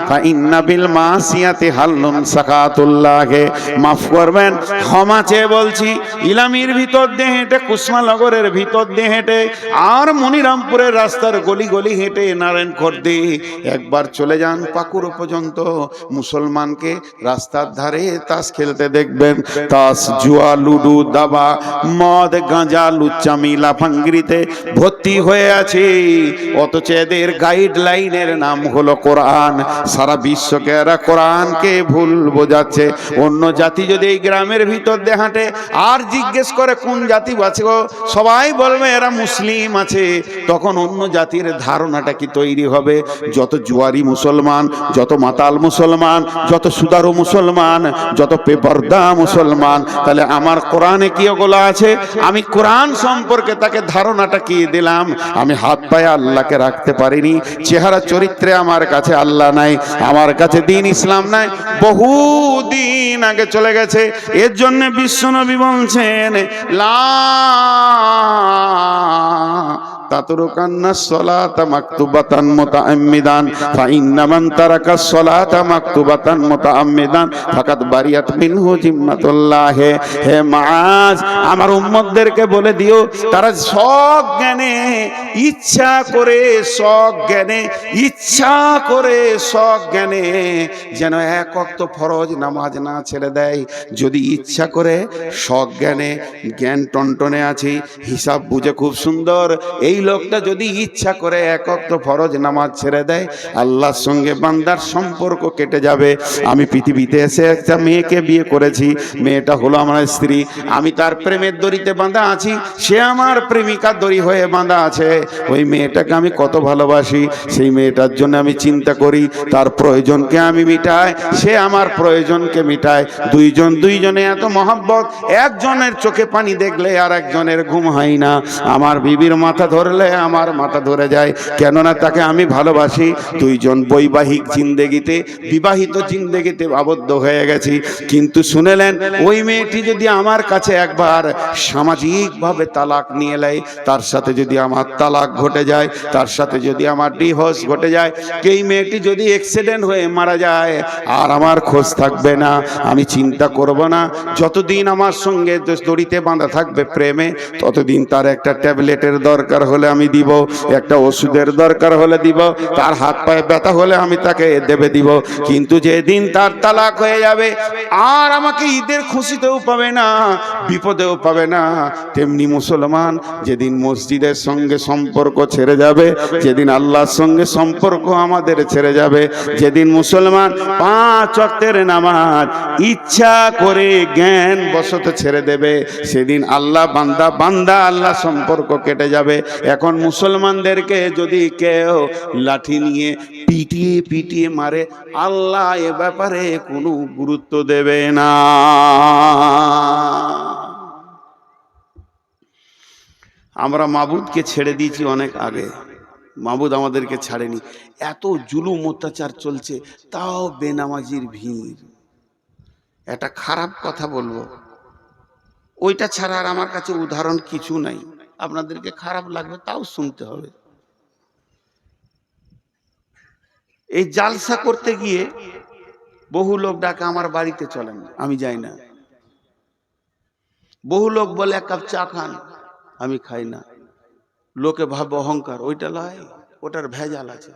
ফা ইন্না বিল মাসিয়াতি হাল্লুন সাকাতুল্লাহে। মাফ করবেন, ক্ষমা চেয়ে বলছি, ইলামির ভিতর দিয়ে হেঁটে, কুসমানগরের ভিতর দিয়ে হেঁটে, আর মনিরামপুরের রাস্তার গলি গলি হেঁটে নারায়ণখর্দে একবার চলে যান পাকুড় পর্যন্ত, মুসলমানকে রাস্তার ধারে তাস খেলতে দেখবেন। তাস, জুয়া, লুডু, দাবা, মদ, গাঁজা, লুচ্চামি, লাফাঙ্গিরিতে ভর্তি হয়ে আছে। অথচ এদের গাইডলাইনের নাম হলো কোরআন। সারা বিশ্বকে এরা কোরআনকে ভুল বোঝাচ্ছে। অন্য জাতি যদি এই গ্রামের ভিতর দিয়ে হাঁটে আর জিজ্ঞেস করে কোন জাতি আছে গো, সবাই বলবে এরা মুসলিম আছে। তখন অন্য জাতির ধারণাটা কি তৈরি হবে? যত জুয়ারি মুসলমান, যত মাতাল মুসলমান, যত সুদারু মুসলমান, যত বেপরদা মুসলমান, তাহলে আমার কোরআনে কি ওগুলো আছে? আমি কোরআন সম্পর্কে তাকে ধারণাটা কি দিলাম? আমি হাত পায়ে আল্লাহকে রাখতে পারিনি। চেহারা চরিত্রে আমার কাছে আল্লাহ নাই, আমার কাছে দিন ইসলাম নাই, বহু দিন আগে চলে গেছে। এর জন্য বিশ্বনবী বলছেন, লা তাতরুকান্না সলাতা মাকতুবাতান মুতাআম্মিদান ফা ইন্না মান তারাকাস সলাতা মাকতুবাতান মুতাআম্মিদান ফাকাদ বারিয়াত মিনহু জিম্মাতুল্লাহ। হে মাআজ, আমার উম্মতদেরকে বলে দিও, তারা সজ্ঞানে ইচ্ছা করে, সজ্ঞানে ইচ্ছা করে, সজ্ঞানে যেন এক ওয়াক্ত ফরজ নামাজ না ছেড়ে দেয়। যদি ইচ্ছা করে, সজ্ঞানে, জ্ঞান টনটনে আছে, হিসাব বুঝে খুব সুন্দর, এই লোকটা যদি ইচ্ছা করে এক ওয়াক্ত ফরজ নামাজ ছেড়ে দেয়, আল্লাহর সঙ্গে বান্দার সম্পর্ক কেটে যাবে। আমি পৃথিবীতে এসে একটা মেয়েকে বিয়ে করেছি, মেয়েটা হলো আমার স্ত্রী, আমি তার প্রেমের দড়িতে বাঁধা আছি, সে আমার প্রেমিকার দড়ি হয়ে বাঁধা আছে। ওই মেয়েটাকে আমি কত ভালোবাসি, সেই মেয়েটার জন্য আমি চিন্তা করি, তার প্রয়োজনকে আমি মিটাই, সে আমার প্রয়োজনকে মিটায়। দুইজনে এত মহব্বত, একজনের চোখে পানি দেখলে আর একজনের ঘুম হয় না। আমার বিবির মাথা ধরলে আমার মাথা ধরে যায়, কেননা তাকে আমি ভালোবাসি। দুইজন বৈবাহিক জিন্দেগিতে, বিবাহিত জিন্দেগিতে আবদ্ধ হয়ে গেছি। কিন্তু শুনেলেন, ওই মেয়েটি যদি আমার কাছে একবার সামাজিকভাবে তালাক নিয়ে নেয়, তার সাথে যদি আমার তালাক ঘটে যায়, তার সাথে যদি আমার ডিভোর্স ঘটে যায়, এই মেয়েটি যদি অ্যাক্সিডেন্ট হয়ে মারা যায়, আর আমার খোঁজ থাকবে না, আমি চিন্তা করব না। যতদিন আমার সঙ্গে দড়িতে বাঁধা থাকবে প্রেমে, ততদিন তার একটা ট্যাবলেটের দরকার হলে আমি দিব, একটা ওষুধের দরকার হলে দিব, তার হাত পায়ে ব্যথা হলে আমি তাকে দেবে দিব। কিন্তু যেদিন তার তালাক হয়ে যাবে, আর আমাকে ঈদের খুশিতেও পাবে না, বিপদেও পাবে না। তেমনি মুসলমান, যেদিন মসজিদের সঙ্গে সম্পর্ক ছেড়ে যাবে, যেদিন আল্লাহর সঙ্গে সম্পর্ক আমাদের ছেড়ে যাবে, যেদিন মুসলমান 5 ওয়াক্তের নামাজ ইচ্ছা করে জ্ঞান বশত ছেড়ে দেবে, সেদিন আল্লাহ বান্দা আল্লাহ সম্পর্ক কেটে যাবে। এখন মুসলমানদেরকে যদি কেউ লাঠি নিয়ে পিটিয়ে মারে, আল্লাহ এ ব্যাপারে কোনো গুরুত্ব দেবে না। আমরা মাবুদকে ছেড়ে দিয়েছি অনেক আগে, মাবুদ আমাদেরকে ছাড়েনি। এত জুলুম অত্যাচার চলছে, তাও বেনামাজির ভিড়। একটা খারাপ কথা বলবো, ওইটা ছাড়া আর আমার কাছে উদাহরণ কিছু নাই। আপনাদেরকে খারাপ লাগবে, তাও শুনতে হবে। এই জালসা করতে গিয়ে বহু লোক ডাকে আমার বাড়িতে চলেন, আমি যাই না। বহু লোক বলে 1 কাপ চা খান, আমি খাই না। লোকে ভাবে অহংকার, ওইটা লয়, ওটার ভেজাল আছে।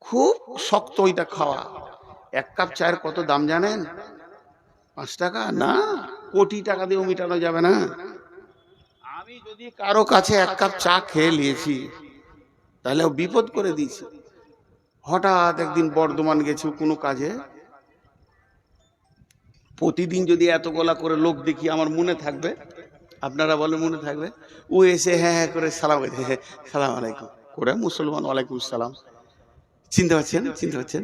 খুব শক্ত ওইটা খাওয়া। 1 কাপ চায়ের কত দাম জানেন? 5 টাকা না, কোটি টাকা দিয়েও মিটানো যাবে না। আমি যদি কারো কাছে 1 কাপ চা খেয়ে নিয়েছি, তাহলে ও বিপদ করে দিয়েছি। হঠাৎ একদিন বর্ধমান গেছি কোনো কাজে, প্রতিদিন যদি এত গলা করে লোক দেখি, আমার মনে থাকবে? আপনারা বলে মনে থাকবে? ও এসে হ্যাঁ হ্যাঁ করে সালাম, সালাম আলাইকুম করে, মুসলমান, ওয়ালাইকুম সালাম। চিনতে পারছেন?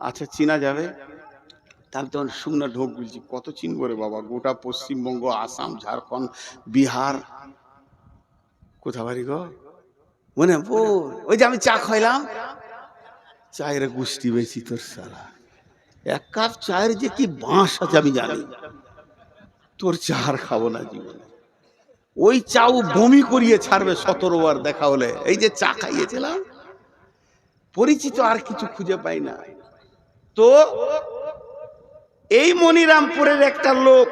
আচ্ছা, চিনা যাবে। আমি তখন শুকনো ঢোক বলছি, কত চিনব রে বাবা, গোটা পশ্চিমবঙ্গ, আসাম, ঝাড়খণ্ড, বিহার। কোথা বাড়ি গো? মনে ওই যে আমি চা খাইলাম, চায়ের গুষ্টি বেশি তোর সালা। এক কাপ চায়ের যে কি বাঁশ আছে আমি জানি, তোর চা আর খাবো না জীবনে। ওই চাও বমি করিয়ে ছাড়বে 17 বার দেখা হলে। এই যে চা খাইয়েছিলাম, পরিচিত আর কিছু খুঁজে পাই না। তো এই মনিরামপুরের একটা লোক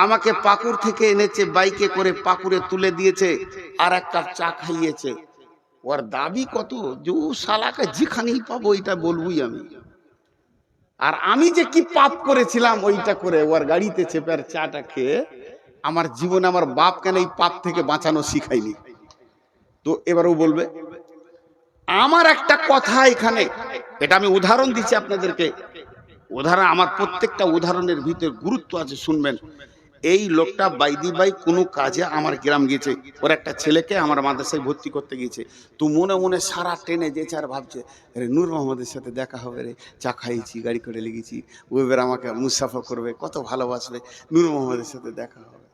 আমাকে পাকুড় থেকে এনেছে, বাইকে করে পাকুড়ে তুলে দিয়েছে, আর এক কাপ চা খাইয়েছে। ওর দাবি কত, যে ও শালাকে যেখানেই পাবো ওইটা বলবই আমি। আর আমি যে কি পাপ করেছিলাম ওইটা করে ওর গাড়িতে চেপে আর চাটা খেয়ে, আমার জীবনে আমার বাপ কেন এই পাপ থেকে বাঁচানো শিখাইনি। তো এবার ও বলবে, আমার একটা কথা এখানে, এটা আমি উদাহরণ দিচ্ছি আপনাদেরকে, উদাহরণ, আমার প্রত্যেকটা উদাহরণের ভিতরে গুরুত্ব আছে, শুনবেন। এই লোকটা বাইদি বাই কোনো কাজে আমার গ্রাম গেছে, ওর একটা ছেলেকে আমার মাদ্রাসায় ভর্তি করতে গিয়েছে। তো মনে মনে সারা ট্রেনে যেছে আর ভাবছে, রে নূর মোহাম্মদের সাথে দেখা হবে রে, চা খাইছি, গাড়ি করে লেগেছি, ও এবার আমাকে মুসাফা করবে, কত ভালোবাসবে, নূর মোহাম্মদের সাথে দেখা হবে।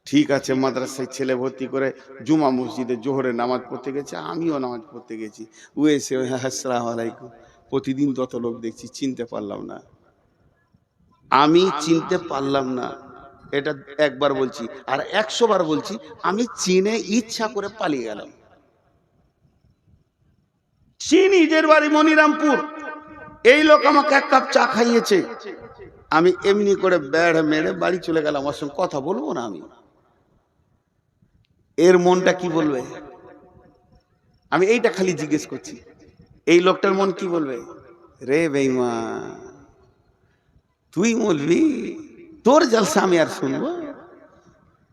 ঠিক আছে, মাদ্রাসায় ছেলে ভর্তি করে জুমা মসজিদে জোহরে নামাজ পড়তে গেছে, আমিও নামাজ পড়তে গেছি। ও এসে আসসালামু আলাইকুম, প্রতিদিন তত লোক দেখছি, চিনতে পারলাম না, আমি চিনতে পারলাম না। এটা একবার বলছি, আর 100 বার বলছি, আমি চিনে ইচ্ছা করে পালিয়ে গেলাম। চিনি, নিজের বাড়ি মনিরামপুর। এই লোক আমাকে এক কাপ চা খাইয়েছে, আমি এমনি করে বেড় মেরে বাড়ি চলে গেলাম। ওর সঙ্গে কথা বলবো না আমি। এর মনটা কি বলবে? আমি এইটা খালি জিজ্ঞেস করছি, এই লোকটার মন কি বলবে? রে বেঈমান, তুই বলবি তোর জলসা আমি আর শুনবো?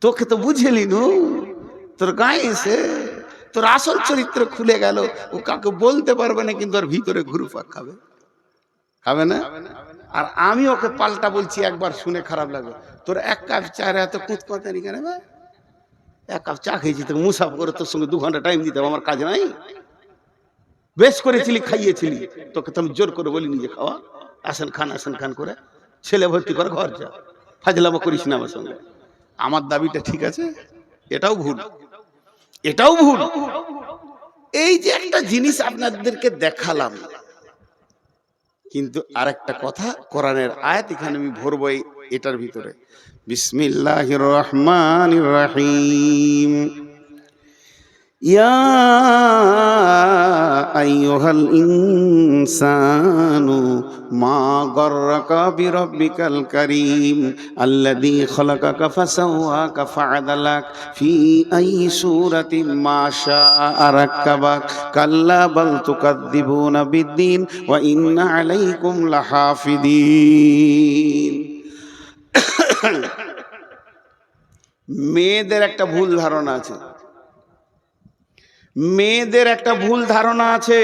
তোকে তো বুঝেলি নু, তোর গায়ে এসে তোর আসল চরিত্র খুলে গেল। ও কাউকে বলতে পারবে না, কিন্তু ওর ভিতরে ঘুরপাক খাবে, খাবে না? আর আমি ওকে পাল্টা বলছি, একবার শুনে খারাপ লাগবে, তোর এক কাপ চায়ের এত কুঁতকুঁতানি কেন? এক কাপ চা খেয়েছি, তোকে মুসাফা করে তোর সঙ্গে 2 ঘন্টা টাইম দিতে হবে, আমার কাজ নাই? বেশ করেছিলি, খাইয়েছিলি, তোকে তো আমি জোর করে বলিনি যে খাওয়া, আসেন খান করে ছেলে ভর্তি করে ঘর যা, ফাজলামো করিস না আমার সঙ্গে। আমার দাবিটা ঠিক আছে? এটাও ভুল, এটাও ভুল। এই যে একটা জিনিস আপনাদেরকে দেখালাম, কিন্তু আরেকটা কথা, কোরআনের আয়াত এখানে আমি ভরবো এটার ভিতরে। বিসমিল্লাহির রহমানির রহিম। ইয়া আইয়ুহাল ইনসানু মা গররাকা বিরাব্বিকাল কারীম আল্লাযী খালাকাকা ফাসাওয়াকা ফাআদালাক ফি আইয়ি সূরাতিন মা শাআ রাক্কাবাক কাল্লা বাল তুকাযযিবুনা বিদ্দীন ওয়া ইন্না আলাইকুম লাহাফিযীন। মেয়েদের একটা ভুল ধারণা আছে, মেয়েদের একটা ভুল ধারণা আছে।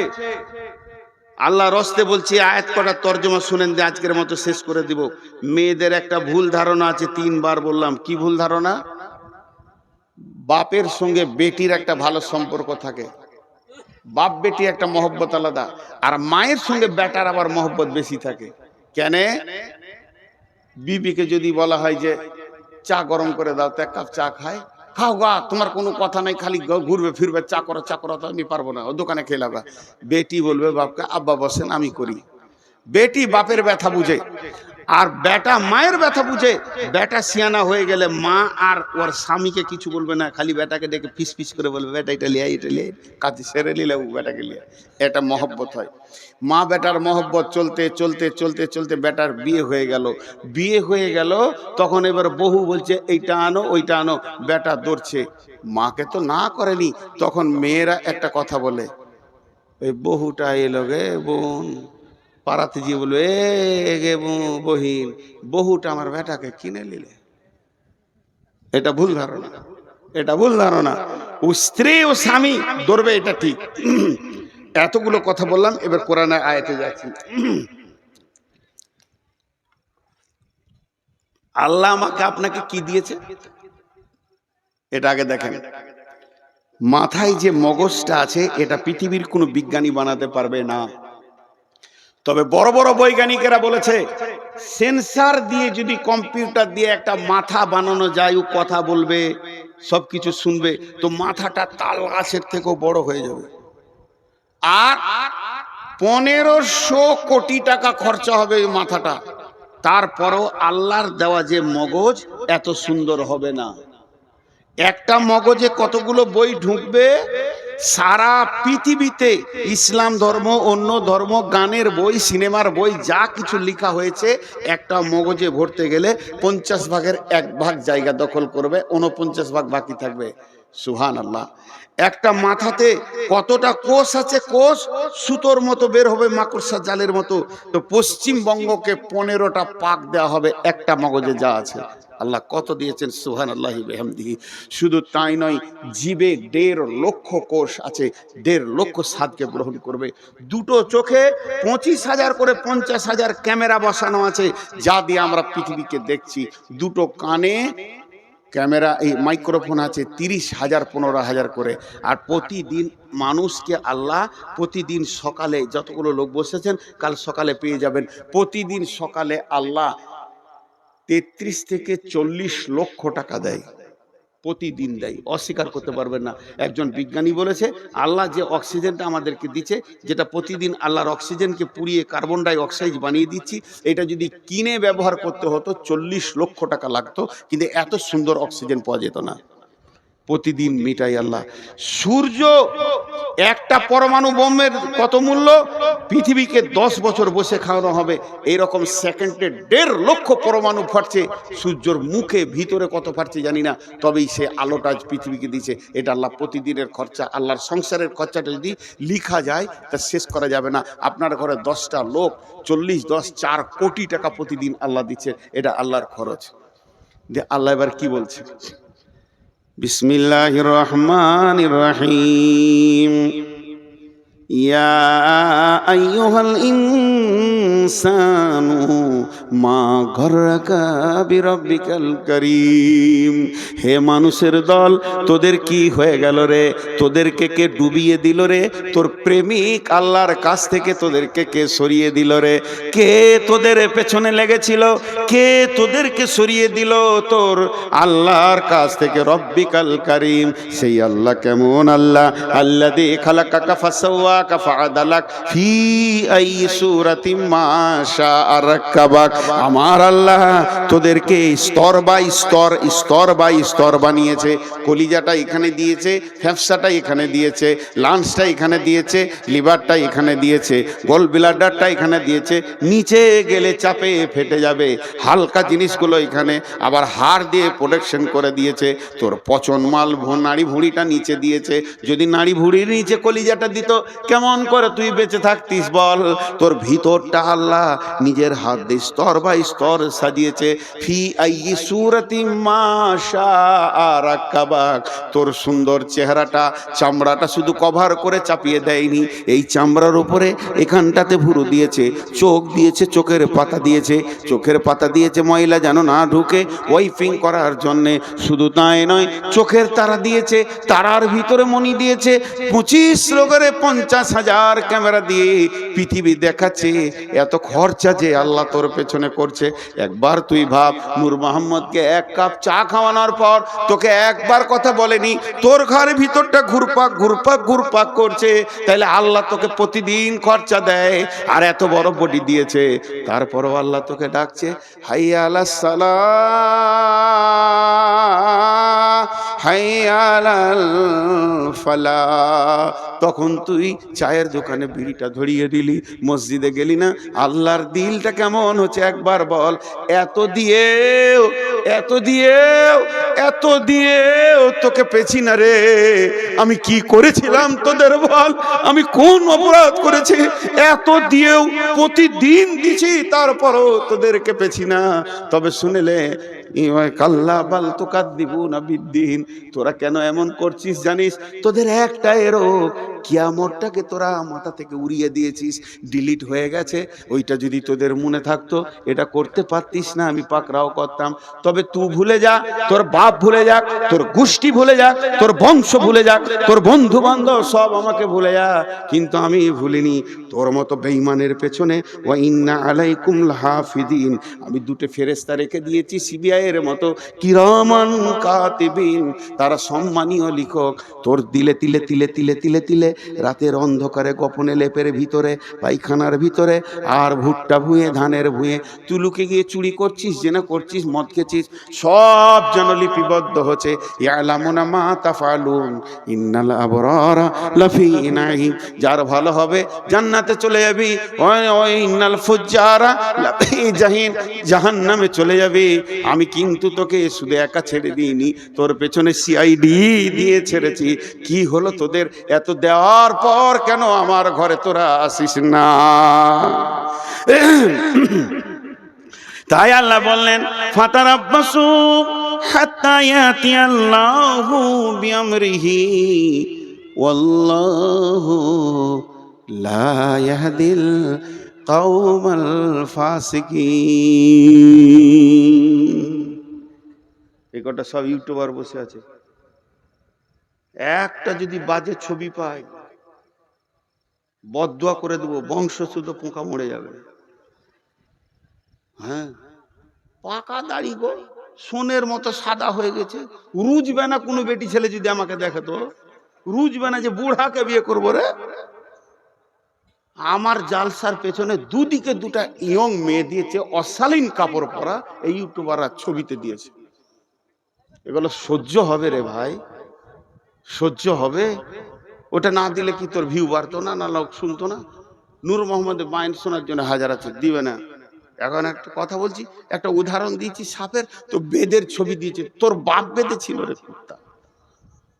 আল্লাহ রস্তে বলছি, আয়াত কটা তর্জমা শুনেন দিয়ে আজকের মতো শেষ করে দিব। মেয়েদের একটা ভুল ধারণা আছে, 3 বার বললাম। কি ভুল ধারণা? বাপের সঙ্গে বেটির একটা ভালো সম্পর্ক থাকে, বাপ বেটি একটা মহব্বত আলাদা, আর মায়ের সঙ্গে বেটার আবার মহব্বত বেশি থাকে। কেন? বিবিকে যদি বলা হয় যে চা গরম করে দাও, তো 1 কাপ চা খায়, খাও গা, তোমার কোনো কথা নাই, খালি ঘুরবে ফিরবে, চা করো তো আমি পারবো না, ও দোকানে খেয়ে লাগা। বেটি বলবে বাপকে, আব্বা বসেন আমি করি। বেটি বাপের ব্যথা বুঝে, আর বেটা মায়ের ব্যথা বুঝে। বেটা সিয়ানা হয়ে গেলে মা আর ওর স্বামীকে কিছু বলবে না, খালি বেটাকে ডেকে ফিস করে বলবে, বেটা এটা লিয়া, এটা লিয়া, কাজ সেরে নিলে ও বেটাকে লিয়া। এটা মহব্বত হয়। মা বেটার মহব্বত চলতে চলতে চলতে চলতে বেটার বিয়ে হয়ে গেল। তখন এবার বহু বলছে এইটা আনো ওইটা আনো, বেটা দৌড়ছে, মাকে তো না করেনি। তখন মেয়েরা একটা কথা বলে, ওই বহুটা এলো গে বোন, পাড়াতে গিয়ে বলবে, এ গে বহিন, বহুটা আমার বেটাকে কিনে নিলে। এটা ভুল ধারণা, এটা ভুল ধারণা। ও স্ত্রী ও স্বামী ধরবে, এটা ঠিক। এতগুলো কথা বললাম, এবার কোরআনের আয়াতে যাচ্ছি। আল্লাহ আমাকে আপনাকে কি দিয়েছে এটা আগে দেখেন। মাথায় যে মগজটা আছে, এটা পৃথিবীর কোনো বিজ্ঞানী বানাতে পারবে না। তবে বড় বড় বৈজ্ঞানিকেরা বলেছে সেন্সার দিয়ে যদি কম্পিউটার দিয়ে একটা মাথা বানানো যায়, ও কথা বলবে, সবকিছু শুনবে, তো মাথাটা তাল গাছের থেকেও বড় হয়ে যাবে। আর 1500 কোটি টাকা খরচা হবে এই মাথাটা, তারপরও আল্লাহর দেওয়া যে মগজ এত সুন্দর হবে না। একটা মগজে কতগুলো বই ঢুকবে, সারা পৃথিবীতে ইসলাম ধর্ম, অন্য ধর্ম, গানের বই, সিনেমার বই, যা কিছু লেখা হয়েছে একটা মগজে ভরতে গেলে 50 ভাগের 1 ভাগ জায়গা দখল করবে, 49 ভাগ বাকি থাকবে। সুবহানাল্লাহ। একটা মাথাতে কতটা কোষ আছে, কোষ সুতোর মতো বের হবে, মাকড়সা জালের মতো। তো পশ্চিমবঙ্গকে 15টা পাক দেওয়া হবে একটা মগজে যা আছে। আল্লাহ কত দিয়েছেন, সুবহানাল্লাহি বিহামদিহি। শুধু তাই নয়, জিবে 1.5 লক্ষ কোষ আছে, 1.5 লক্ষ স্বাদকে গ্রহণ করবে। দুটো চোখে 25,000 করে 50,000 ক্যামেরা বসানো আছে, যা দিয়ে আমরা পৃথিবীকে দেখছি। দুটো কানে ক্যামেরা, এই মাইক্রোফোন আছে 30,000 15,000 করে। আর প্রতিদিন মানুষকে আল্লাহ, প্রতিদিন সকালে, যতগুলো লোক বসেছেন কাল সকালে পেয়ে যাবেন, প্রতিদিন সকালে আল্লাহ 33 থেকে 40 লক্ষ টাকা দেয়, প্রতিদিন দেয়, অস্বীকার করতে পারবেন না। একজন বিজ্ঞানী বলেছে, আল্লাহ যে অক্সিজেনটা আমাদেরকে দিচ্ছে, যেটা প্রতিদিন আল্লাহর অক্সিজেনকে পুড়িয়ে কার্বন ডাই অক্সাইড বানিয়ে দিচ্ছি, এটা যদি কিনে ব্যবহার করতে হতো 40 লক্ষ টাকা লাগতো, কিন্তু এত সুন্দর অক্সিজেন পাওয়া যেত না। প্রতিদিন মিটাই আল্লাহ। সূর্য, একটা পরমাণু বোমের কত মূল্য, পৃথিবীকে 10 বছর বসে খাওয়ানো হবে। এইরকম সেকেন্ডে 1.5 লক্ষ পরমাণু ফাটছে, সূর্যর মুখে ভিতরে কত ফাটছে জানি না, তবেই সে আলোটা পৃথিবীকে দিচ্ছে। এটা আল্লাহ প্রতিদিনের খরচা। আল্লাহর সংসারের খরচাটা যদি লিখা যায় তা শেষ করা যাবে না। আপনার ঘরে 10টা লোক, 4 কোটি টাকা প্রতিদিন আল্লাহ দিচ্ছে, এটা আল্লাহর খরচ। যে আল্লাহ এবার কি বলছে, বিসমিল্লাহির রহমানির রহিম। ইয়া আইয়ুহাল ইনসানু মা গররাকা বিরব্বিকাল কারীম। হে মানুষের দল, তোদের কি হয়ে গেল রে? তোদেরকে কে ডুবিয়ে দিল রে? তোর প্রেমিক আল্লাহর কাছ থেকে তোদেরকে কে সরিয়ে দিল রে? কে তোদের পেছনে লেগেছিল? কে তোদেরকে সরিয়ে দিল তোর আল্লাহর কাছ থেকে? রব্বিকাল কারীম, সেই আল্লাহ কেমন আল্লাহ? আল্লাযী খালাকাকা ফাসাওয়াকা ফাআদালাক ফি আই সূরাতিম মা শাআ রাক্কাবাক। আমার আল্লাহ তোদেরকে স্তর বাই স্তর, স্তর বাই স্তর বানিয়েছে। কলিজাটা এখানে দিয়েছে, ফ্যাফসাটা এখানে দিয়েছে, লাঞ্চটা এখানে দিয়েছে, লিভারটা এখানে দিয়েছে, গোল ব্লাডারটা এখানে দিয়েছে। নিচে গেলে চাপে ফেটে যাবে, হালকা জিনিসগুলো এখানে, আবার হাড় দিয়ে প্রোটেকশন করে দিয়েছে। তোর পচন মাল নাড়ি ভুঁড়িটা নিচে দিয়েছে। যদি নাড়ি ভুঁড়ির নিচে কলিজাটা দিত, কেমন করে তুই বেঁচে থাকতিস বল? তোর ভিতরটা আল্লাহ নিজের হাত দিয়ে স্তর বাই স্তর সাজিয়েছে। ফি আইয়ি সূরাতিম মা শাআ রাক্কাবাক। তোর সুন্দর চেহারাটা, চামড়াটা শুধু কভার করে চাপিয়ে দেয়নি, এই চামড়ার উপরে এখানটাতে ভুরু দিয়েছে, চোখ দিয়েছে, চোখের পাতা দিয়েছে, চোখের পাতা দিয়েছে ময়লা যেন না ঢুকে, ওয়াইপিং করার জন্যে। শুধু তাই নয়, চোখের তারা দিয়েছে, তারার ভিতরে মণি দিয়েছে। 25 লোকের 50,000 ক্যামেরা দিয়ে পৃথিবী দেখাচ্ছে। এত খরচা যে আল্লাহ তোর পেছনে করছে, একবার তুই ভাব। নূর মোহাম্মদকে 1 কাপ চা খাওয়ানোর পর তোকে একবার কথা বলেনি, তোর ঘরের ভিতরটা ঘুরপাক ঘুরপাক ঘুরপাক করছে, তাইলে আল্লাহ তোকে প্রতিদিন খরচা দেয়। আর এত বড় বডি দিয়েছে, তারপরও আল্লাহ তোকে ডাকছে, হাইয়া আলাস সালাহ, হাইয়া আলাল ফালাহ। তখন তুই চায়ের দোকানে বিড়িটা ধরিয়ে দিলি, মসজিদে গেলি না। আল্লাহর দিলটা কেমন হচ্ছে একবার বল। এত দিয়েও, এত দিয়েও, এত দিয়েও তোকে পেছি না রে। আমি কি করেছিলাম তোদের বল? আমি কোন অপরাধ করেছি? এত দিয়েও প্রতিদিন দিছি, তারপরও তোদেরকে পেছি না। তবে শুনেলে কাল্লা বাল তুকাদ্দিবুনা বিদ্দিন। তোরা কেন এমন করছিস জানিস? তোদের একটা রোগ, কিয়ামতটাকে তোরা মাথা থেকে উড়িয়ে দিয়েছিস, ডিলিট হয়ে গেছে। ওইটা যদি তোদের মনে থাকতো এটা করতে পারতিস না, আমি পাকড়াও করতাম। তবে তুই ভুলে যা, তোর বাপ ভুলে যাক, তোর গোষ্ঠী ভুলে যাক, তোর বংশ ভুলে যাক, তোর বন্ধু বান্ধব সব আমাকে ভুলে যা, কিন্তু আমি ভুলিনি তোর মতো বেঈমানের পেছনে। ওয়া ইন্না আলাইকুম লাহাফিদিন, আমি দুটো ফেরেশতা রেখে দিয়েছি সিবিআই এর মতো, কিরামান কাতিবিন, তারা সম্মানীয় লিখক। তোর দিলে তিলে তিলে তিলে তিলে তিলে রাতের অন্ধকারে গোপনে লেপের ভিতরে, পায়খানার ভিতরে, আর ভুট্টা ভুঁয়ে, ধানের ভুঁয়ে তুই লুকে গিয়ে চুরি করছিস, জেনা করছিস, মদ খেছিস, সব যেন লিপিবদ্ধ হচ্ছে। ইয়ালামুনা মা তাফআলুন ইন্নাল আবরারা লাফি নাঈম, যার ভালো হবে জান্নাতে চলে যাবি, ওই ইন্নাল ফুজ্জারা লাফি জাহিম, জাহান্নামে চলে যাবি। আমি কিন্তু তোকে শুধু একা ছেড়ে দিইনি, তোর পেছনে সিআইডি দিয়ে ছেড়েছি। কি হলো তোদের? এত দেওয়ার পর কেন আমার ঘরে তোরা আসিস না? তাই আল্লাহ বললেন ফাতারাব্বাসু হাত্তা ইয়াতিয়াল্লাহু বিআমরিহি ওয়াল্লাহু লা ইয়াহদিল কওমাল ফাসিকিন। এই কটা সব ইউটিউবার বসে আছে, একটা যদি বাজে ছবি পায় বদদুয়া করে দেবো, বংশ শুধু পোকা মরে যাবে। হ্যাঁ, পাকা দাড়ি গো, সোনের মতো সাদা হয়ে গেছে, রুজবে না। কোনো বেটি ছেলে যদি আমাকে দেখে তো রুজবে না যে বুড়াকে বিয়ে করবো রে। আমার জালসার পেছনে দুদিকে দুটা ইয়ং মেয়ে দিয়েছে, অশালীন কাপড় পরা, এই ইউটিউবাররা ছবিতে দিয়েছে। এগুলো সহ্য হবে রে ভাই? সহ্য হবে? ওটা না দিলে কি তোর ভিউ বাড়তো না? না লোক শুনতো না? নূর মোহাম্মদের মাইন শোনার জন্য হাজার আছে, দিবে না। এখন একটা কথা বলছি, একটা উদাহরণ দিয়েছি সাপের, তো বেদের ছবি দিয়েছে। তোর বাপ বেদে ছিল রে কুত্তা,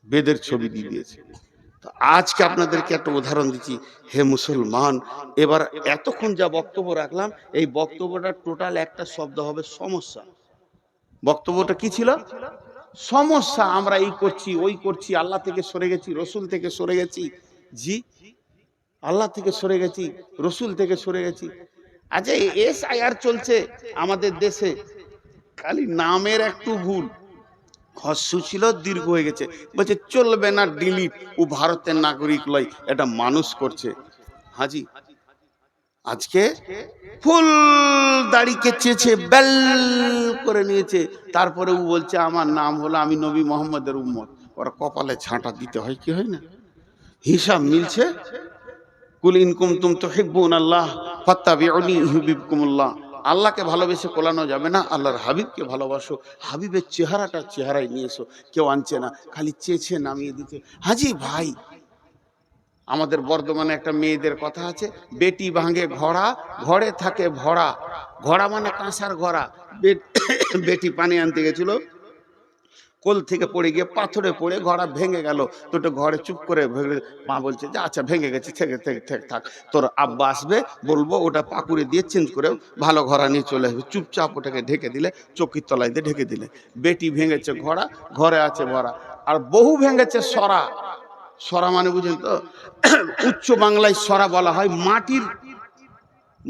বেদের ছবি দিয়ে দিয়েছে। তো আজকে আপনাদেরকে একটা উদাহরণ দিচ্ছি, হে মুসলমান। এবার এতক্ষণ যা বক্তব্য রাখলাম, এই বক্তব্যটা টোটাল একটা শব্দ হবে সমস্যা। বক্তব্যটা কি ছিল? সমস্যা। আমরা এই করছি, ওই করছি, আল্লাহ থেকে সরে গেছি, রসুল থেকে সরে গেছি। জি, আল্লাহ থেকে সরে গেছি, রসুল থেকে সরে গেছি। আচ্ছা, এসআইআর চলছে আমাদের দেশে, খালি নামের একটু ভুল, হস্য ছিল দীর্ঘ হয়ে গেছে, বলছে চলবে না, ডিলিট। ও ভারতের নাগরিক লয়, এটা মানুষ করছে। হাজি আজকে ফুল দাড়ি কেচেছে, বেল করে নিয়েছে, তারপরে ও বলছে আমার নাম হলো, আমি নবী মোহাম্মদের উম্মত। ওরা কপালে ছাঁটা দিতে হয়, কি হয় না? হিসাব মিলছে। কুল ইন কুনতুম তুহিব্বুনাল্লাহ ফাত্তাবিউনি ইউহিব্বুকুমুল্লাহ। আল্লাহকে ভালোবেসে কোলানো যাবে না, আল্লাহর হাবিবকে ভালোবাসো। হাবিবের চেহারাই নিয়ে এসো। কেউ আনছে না, খালি চেয়েছে নামিয়ে দিতে। হাজি ভাই, আমাদের বর্ধমানে একটা মেয়েদের কথা আছে, বেটি ভাঙে ঘোড়া, ঘরে থাকে ভরা। ঘোড়া মানে কাঁসার ঘোড়া। বেটি পানি আনতে গেছিল, কোল থেকে পড়ে গিয়ে পাথরে পড়ে ঘোড়া ভেঙে গেল। দুটো ঘরে চুপ করে মা বলছে যে আচ্ছা ভেঙে গেছে, থেকে থাক, তোর আব্বা আসবে, বলবো ওটা পাকুড়ে দিয়ে চেঞ্জ করে ভালো ঘোড়া নিয়ে চলে আসবে। চুপচাপ ওটাকে ঢেকে দিলে, চৌকির তলায় দিয়ে ঢেকে দিলে। বেটি ভেঙেছে ঘোড়া, ঘরে আছে ভরা। আর বহু ভেঙেছে সরা। সরা মানে বুঝেন তো? উচ্চ বাংলায় সরা বলা হয়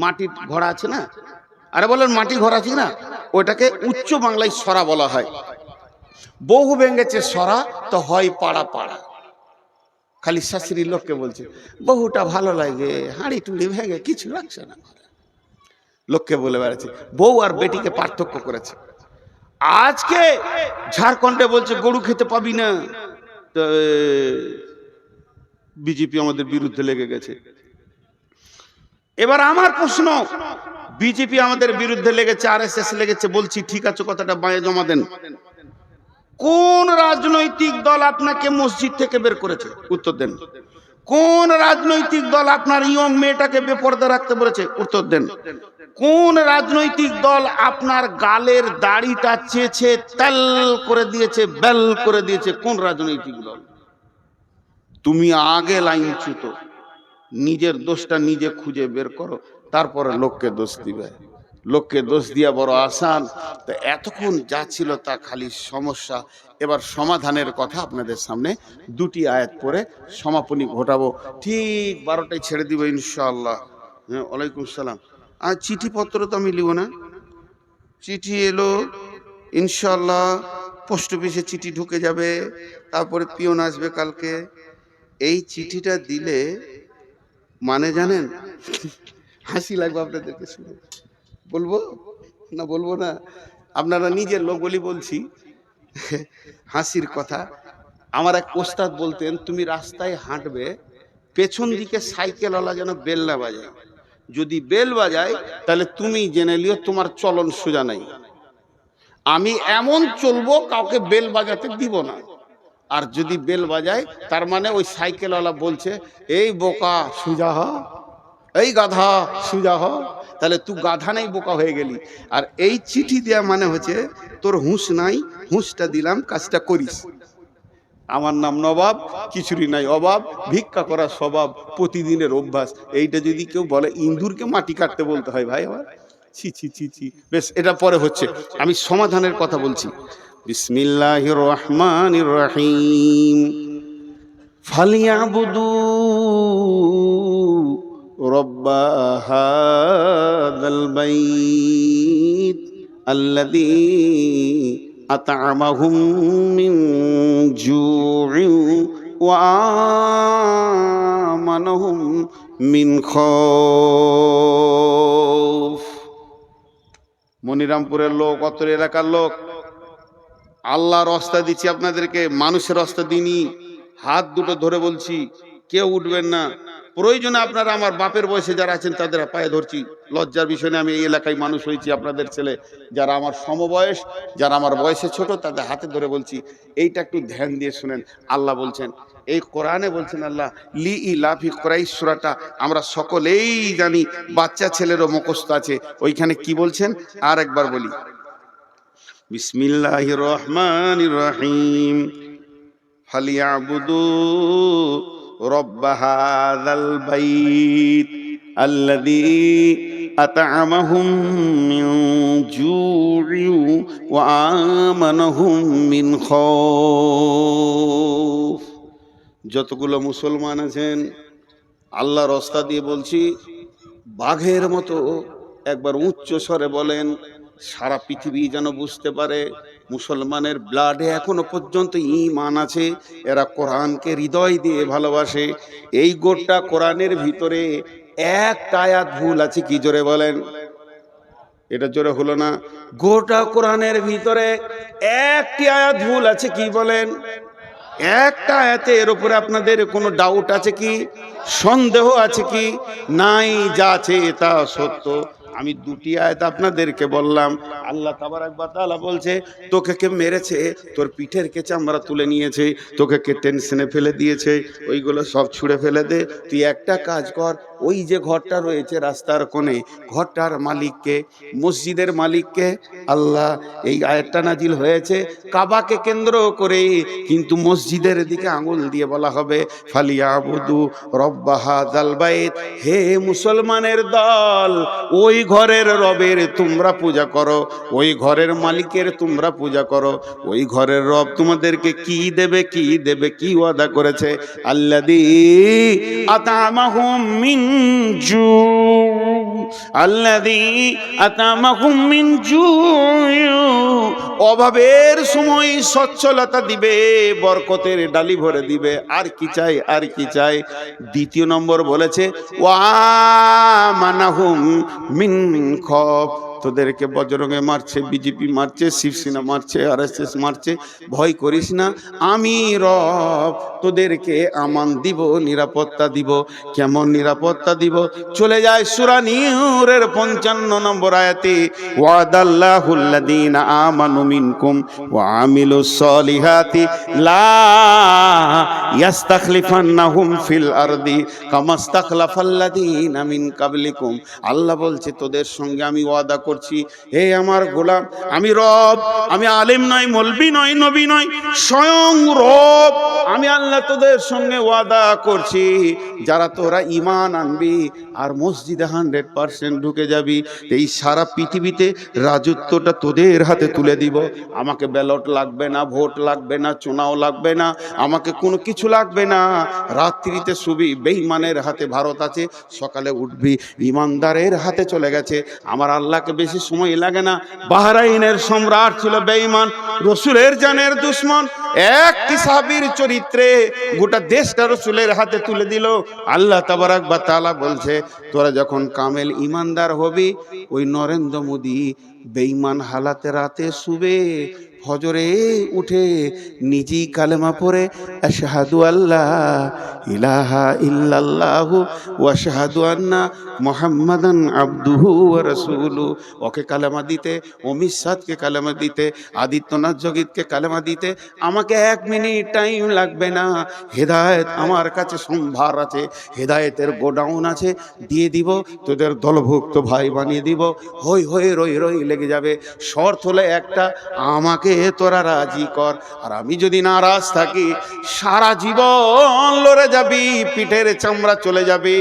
মাটির ঘোড়া আছে না, আরে বলেন মাটি ঘোড়া আছে না, ওটাকে উচ্চ বাংলায় সরা বলা হয়। বহু ভেঙেছে সরা, তো হয় পাড়া পাড়া। খালি শাশুড়ির লোককে বলছে বহুটা ভালো লাগে, হাঁড়ি টুড়ি ভেঙে কিছু লাগছে না, লোককে বলে বেড়াচ্ছে। বউ আর বেটিকে পার্থক্য করেছে। আজকে ঝাড়খণ্ডে বলছে গরু খেতে পাবি না, তো বিজেপি আমাদের বিরুদ্ধে লেগে গেছে। এবার আমার প্রশ্ন, বিজেপি আমাদের বিরুদ্ধে লেগেছে, আরএসএস লেগেছে, বলছি ঠিক আছে, কথাটা বাঁয়ে জমা দেন। কোন রাজনৈতিক দল আপনাকে মসজিদ থেকে বের করেছে? উত্তর দেন। কোন রাজনৈতিক দল আপনার ইয়ং মেয়েটাকে বেপরদা রাখতে বলেছে? উত্তর দেন। কোন রাজনৈতিক দল আপনার গালের দাড়িটা চেয়েছে তেল করে দিয়েছে, বেল করে দিয়েছে? কোন রাজনৈতিক দল? তুমি আগে লাইন ছুতো, নিজের দোষটা নিজে খুঁজে বের করো, তারপরে লোককে দোষ দিবে। লোককে দোষ দিয়া বড় আসান। তো এতক্ষণ যা ছিল তা খালি সমস্যা। এবার সমাধানের কথা আপনাদের সামনে দুটি আয়াত পড়ে সমাপনী ঘটাবো। ঠিক 12টায় ছেড়ে দিব ইনশাআল্লাহ। হ্যাঁ, ওয়ালাইকুম সালাম। আর চিঠিপত্র তো আমি লিব না, চিঠি এলো ইনশাআল্লাহ, পোস্ট অফিসে চিঠি ঢুকে যাবে, তারপরে পিয়ন আসবে কালকে। এই চিঠিটা দিলে মানে জানেন, হাসি লাগবে আপনাদেরকে শুনে। বলবো না বলবো না, আপনারা নিজের লোক বলি বলছি, হাসির কথা। আমার এক ওস্তাদ বলতেন, তুমি রাস্তায় হাঁটবে, পেছন দিকে সাইকেলওয়ালা যেন বেল না বাজায়। যদি বেল বাজায় তাহলে তুমি জেনে লিও তোমার চলন সোজা নাই। আমি এমন চলবো কাউকে বেল বাজাতে দিব না। আর যদি বেল বাজায় তার মানে ওই সাইকেলওয়ালা বলছে, এই বোকা সোজা হ, এই গাধা সোজা হ। তাহলে তুই গাধা নাই, বোকা হয়ে গেলি। আর এই চিঠি দেয়া মানে হচ্ছে তোর হুঁশ নাই, হুঁশটা দিলাম, কাজটা করিস। আমার নাম নবাব, কিছুরই নাই অভাব, ভিক্ষা করা স্বভাব, প্রতিদিনের অভ্যাস। এইটা যদি কেউ বলে, ইন্দুরকে মাটি কাটতে বলতে হয় ভাই আমার, ছি ছি ছি ছি। বেশ, এটা পরে হচ্ছে, আমি সমাধানের কথা বলছি। বিসমিল্লাহির রহমানির রহিম। ফালিয়াবুদু রব্বা হাযাল বাইত আল্লাযী আত'আমাহুম মিন জু'ইন ওয়া আমানাহুম মিন খাউফ। মনিরামপুরের লোক, অত্র এলাকার লোক, আল্লাহর রাস্তা দিচ্ছি আপনাদেরকে, মানুষের রাস্তা দিইনি। হাত দুটো ধরে বলছি, কেউ উঠবেন না। প্রয়োজনে আপনারা আমার বাপের বয়সে যারা আছেন তাদের পায়ে ধরছি। লজ্জার বিষয় নিয়ে আমি এই এলাকায় মানুষ হয়েছি, আপনাদের ছেলে। যারা আমার সমবয়স, যারা আমার বয়সে ছোট, তাদের হাতে ধরে বলছি, এইটা একটু ধ্যান দিয়ে শুনেন। আল্লাহ বলছেন, এই কোরআনে বলছেন আল্লাহ, লি ইলাফি কুরাইশ সূরাটা আমরা সকলেই জানি, বাচ্চা ছেলেরও মুখস্থ আছে। ওইখানে কি বলছেন আর একবার বলি। বিসমিল্লাহির রহমানির রহিম। ফালিয়াবুদু রব্ব হাযাল বাইত আল্লাযী আত'আমাহুম মিন জু'ইন ওয়া আমানাহুম মিন খাউফ। যতগুলো মুসলমান আছেন, আল্লাহর রাস্তা দিয়ে বলছি, বাঘের মতো একবার উচ্চ স্বরে বলেন, সারা পৃথিবী যেন বুঝতে পারে মুসলমানের ব্লাডে এখনো পর্যন্ত ঈমান আছে। এরা কোরআনকে হৃদয় দিয়ে ভালোবাসে। এই গোটা কোরআনের ভিতরে একটা আয়াত ভুল আছে কি? জোরে বলেন, এটা জোরে হলো না। গোটা কোরআনের ভিতরে একটি আয়াত ভুল আছে কি? বলেন, একটা আয়াতে। এর উপরে আপনাদের কোনো ডাউট আছে কি? সন্দেহ আছে কি? নাই, যা আছে তা সত্য। আমি দুটি আয়াত আপনাদেরকে বললাম। আল্লাহ তাবারাক ওয়া তাআলা বলছে, তোকে কে মেরেছে, তোর পিঠের কে চামড়া তুলে নিয়েছে, তোকে কে টেনশনে ফেলে দিয়েছে, ওইগুলো সব ছুঁড়ে ফেলে দে। তুই একটা কাজ কর, ওই যে ঘরটা রয়েছে রাস্তার কোণে, ঘরটার মালিককে, মসজিদের মালিককে। আল্লাহ, এই আয়াতটা নাজিল হয়েছে কাবাকে কেন্দ্র করে, কিন্তু মসজিদের দিকে আঙুল দিয়ে বলা হবে, ফালিয়াবুদু রব্বা হাযাল বাইত। হে মুসলমানের দল, ওই ঘরের রবের তোমরা পূজা করো, ওই ঘরের মালিকের তোমরা পূজা করো। ওই ঘরের রব তোমাদেরকে কি দেবে, কি দেবে, কি ওয়াদা করেছে? আল্লাযী আত'আমাহুম মিন জু', আল্লাযী আত'আমাহুম মিন জু'। অভাবের সময় সচ্ছলতা দিবে, বরকতের ডালি ভরে দিবে। আর কি চাই, আর কি চাই? দ্বিতীয় নম্বর বলেছে, ওয়া আমানাহুম মিন খাউফ। তোদেরকে বজরঙ্গে মারছে, বিজেপি মারছে, শিবসেনা মারছে, আরএসএস মারছে, ভয় করিস না, আমি রব তোদেরকে আমান দিব, নিরাপত্তা দিব। কেমন নিরাপত্তা দিব? চলে যায় সূরা নূরের 55 নম্বর আয়াতে, ওয়াদাল্লাহুল্লাযীনা আমানু মিনকুম ওয়া আমিলুস সলিহাতি লা ইস্তাখলিফান্নাহুম ফিল আরদি কামাস্তাখলাফাল্লাযীনা মিন কাবলিকুম। আল্লাহ বলছে, তোদের সঙ্গে আমি ওয়াদা করছি, হে আমার গোলাম, আমি রব, আমি আলেম নয়, মলবি নয়, নবী নয়, স্বয়ং রব, আমি আল্লাহ তোদের সঙ্গে ওয়াদা করছি, যারা তোরা ঈমান আনবি আর মসজিদে 100% ঢুকে যাবি, এই সারা পৃথিবীতে রাজত্বটা তোদের হাতে তুলে দিব। আমাকে ব্যালট লাগবে না, ভোট লাগবে না, চুনাও লাগবে না, আমাকে কোনো কিছু লাগবে না। রাত্রিতে শুবি বেঈমানের হাতে ভারত আছে, সকালে উঠবি ইমানদারের হাতে চলে গেছে। আমার আল্লাহকে বেশি সময় লাগে না। বাহরাইনের সম্রাট ছিল বেঈমান, রসুলের জানের দুশ্মন, একটি সাহাবীর চরিত্রে গোটা দেশটা রসুলের হাতে তুলে দিল। আল্লাহ তাবারাক ওয়া তাআলা বলছে, তোরা যখন কামেল ইমানদার হবি, ওই নরেন্দ্র মোদী বেঈমান হালাতে রাতে শুবে, ফজরে উঠে নিজেই কালেমা পড়ে আশহাদু আল্লাহ ইলাহা ইল্লাল্লাহু ওয়া আশহাদু আন্না মুহাম্মাদান আবদুহু ওয়া রাসূলুহু, ওকে কালেমা দিতে, অমিত শাহকে কালেমা দিতে, আদিত্যনাথ যোগীকে কালেমা দিতে আমাকে 1 মিনিট টাইম লাগবে না। হেদায়েত আমার কাছে সম্ভার আছে, হেদায়েতের গোডাউন আছে, দিয়ে দিব, তোদের দলভুক্ত ভাই বানিয়ে দিব। হই হই রই রই লেগে যাবে। শর্ত হলো একটা, আমাকে তোরা রাজি কর। আর আমি যদি নারাজ থাকি, সারা জীবন লড়ে যাবি, পিঠের চামড়া চলে যাবে,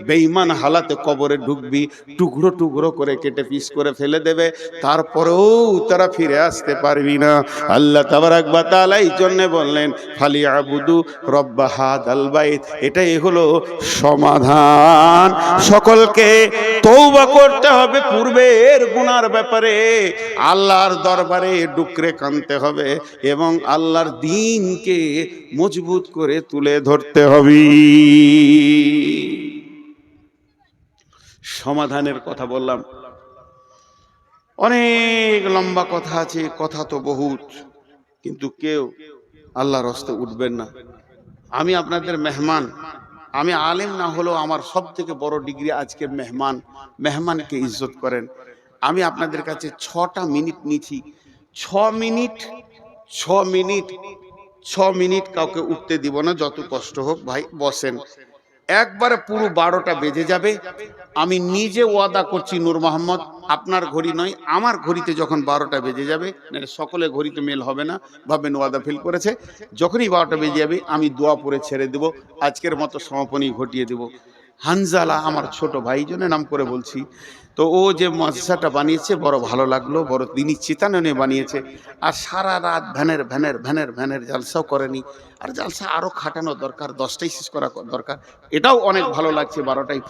বেঈমান হালাতে কবরে ঢুকবি, টুকরো টুকরো করে কেটে পিস করে ফেলে দেবে, তারপরেও তারা ফিরে আসতে পারবি না। আল্লাহ তাবারাক ওয়া তাআলা এই জন্য বললেন, ফালিয়াবুদু রব্ব হাদাল বাইত। এটাই হলো সমাধান। সকলকে তওবা করতে হবে পূর্বের গুনার ব্যাপারে, আল্লাহর দরবারে ডুকরে কাঁদতে হবে এবং আল্লাহর দ্বীনকে মজবুত করে তুলে ধরতে হবে। সমাধানের কথা বললাম, অনেক লম্বা কথা আছে, কথা তো বহুত, কিন্তু কেউ আল্লাহর রাস্তে উঠবেন না। আমি আপনাদের মেহমান, আমি আলেম না হলেও আমার সব থেকে বড় ডিগ্রি আজকে মেহমান। মেহমানকে ইজ্জত করেন। আমি আপনাদের কাছে 6টা মিনিট নিচ্ছি, 6 মিনিট কাউকে উঠতে দিব না, যত কষ্ট হোক। ভাই বসেন, একবারে পুরো 12টা বেজে যাবে। আমি নিজে ওয়াদা করছি, নূর মোহাম্মদ, আপনার ঘড়ি নয়, আমার ঘড়িতে যখন 12টা বেজে যাবে, সকলে ঘড়িতে মেল হবে না, ভাবেন ওয়াদা ফেল করেছে। যখনই 12টা বেজে যাবে আমি দোয়া পড়ে ছেড়ে দেব, আজকের মতো সমাপনী ঘটিয়ে দেব। হানজালা আমার ছোট ভাই, জন্য নাম করে বলছি, তো ও যে মাদ্রাসাটা বানিয়েছে বড় ভালো লাগলো, বড় দিনী চেতনা নিয়ে বানিয়েছে। আর সারা রাত ভ্যানের জালসাও করেনি, আর জালসা আরও খাটানো দরকার, 10টাই শেষ করা দরকার। এটাও অনেক ভালো লাগছে 12টায়।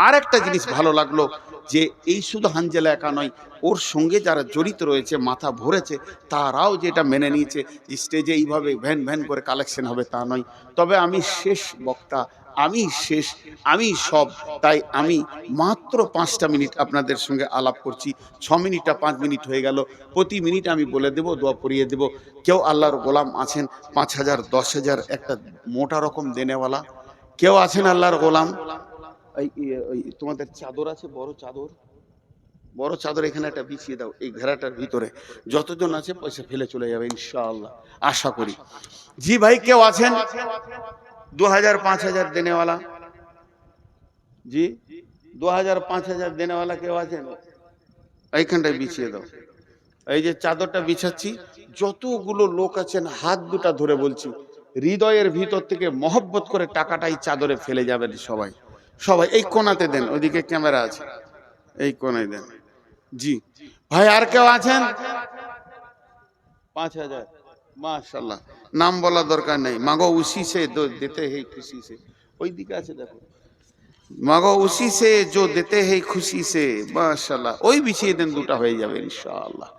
আর একটা জিনিস ভালো লাগলো, যে এই শুধু হানজালা একা নয়, ওর সঙ্গে যারা জড়িত রয়েছে, মাথা ভরেছে, তারাও যেটা মেনে নিয়েছে যে স্টেজে এইভাবে ভ্যান করে কালেকশন হবে, তা নয়। তবে আমি শেষ বক্তা, আমি সব, তাই আমি মাত্র 5টা মিনিট আপনাদের সঙ্গে আলাপ করছি। 6 মিনিটটা 5 মিনিট হয়ে গেল। প্রতি মিনিট আমি বলে দেব, দোয়া পড়িয়ে দেব। কেউ আল্লাহর গোলাম আছেন 5,000 10,000 একটা মোটা রকম দেনেওয়ালা? কেউ আছেন আল্লাহর গোলাম? এই তোমাদের চাদর আছে, বড় চাদর এখানে একটা বিছিয়ে দাও, এই ঘেরাটার ভিতরে যতজন আছে পয়সা ফেলে চলে যাবে ইনশাআল্লাহ, আশা করি। জি ভাই, কেউ আছেন 2000 5000 দেনেওয়ালা? জি, 2000 5000 দেনেওয়ালা কেউ আছেন? এইখানটায় বিছিয়ে দাও। এই যে চাদরটা বিছাচ্ছি, যতগুলো লোক আছেন হাত দুটা ধরে বলছি, হৃদয়ের ভিতর থেকে মহব্বত করে টাকাটাই চাদরে ফেলে যাবেন সবাই। এই কোণাতে দেন, ওইদিকে ক্যামেরা আছে, এই কোণায় দেন। জি ভাই, আর কেউ আছেন? 5000, মাশাআল্লাহ। নাম বলা দরকার নেই, মাগো উসি সে দেতে হে খুশি সে। ওই দিকে আছে দেখো, মাগো উসি সে जो देते हैं खुशी से, মাশাআল্লাহ। ওই বিছিয়ে দেন, দুটা হয়ে যাবে ইনশাআল্লাহ,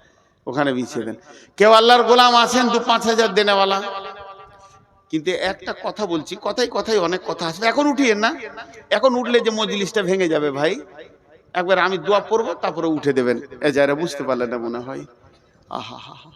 ওখানে বিছিয়ে দেন। কেউ আল্লাহর গোলাম আছেন 2-5 দেনেওয়ালা? কিন্তু একটা কথা বলছি, কথাই অনেক কথা আসবে, এখন উঠিয়েন না। এখন উঠলে যে মজলিসটা ভেঙে যাবে ভাই। একবার আমি দোয়া পড়বো, তারপরে উঠে দেবেন। এ যারা বুঝতে পারলেন না মনে হয়, আহা হা হা।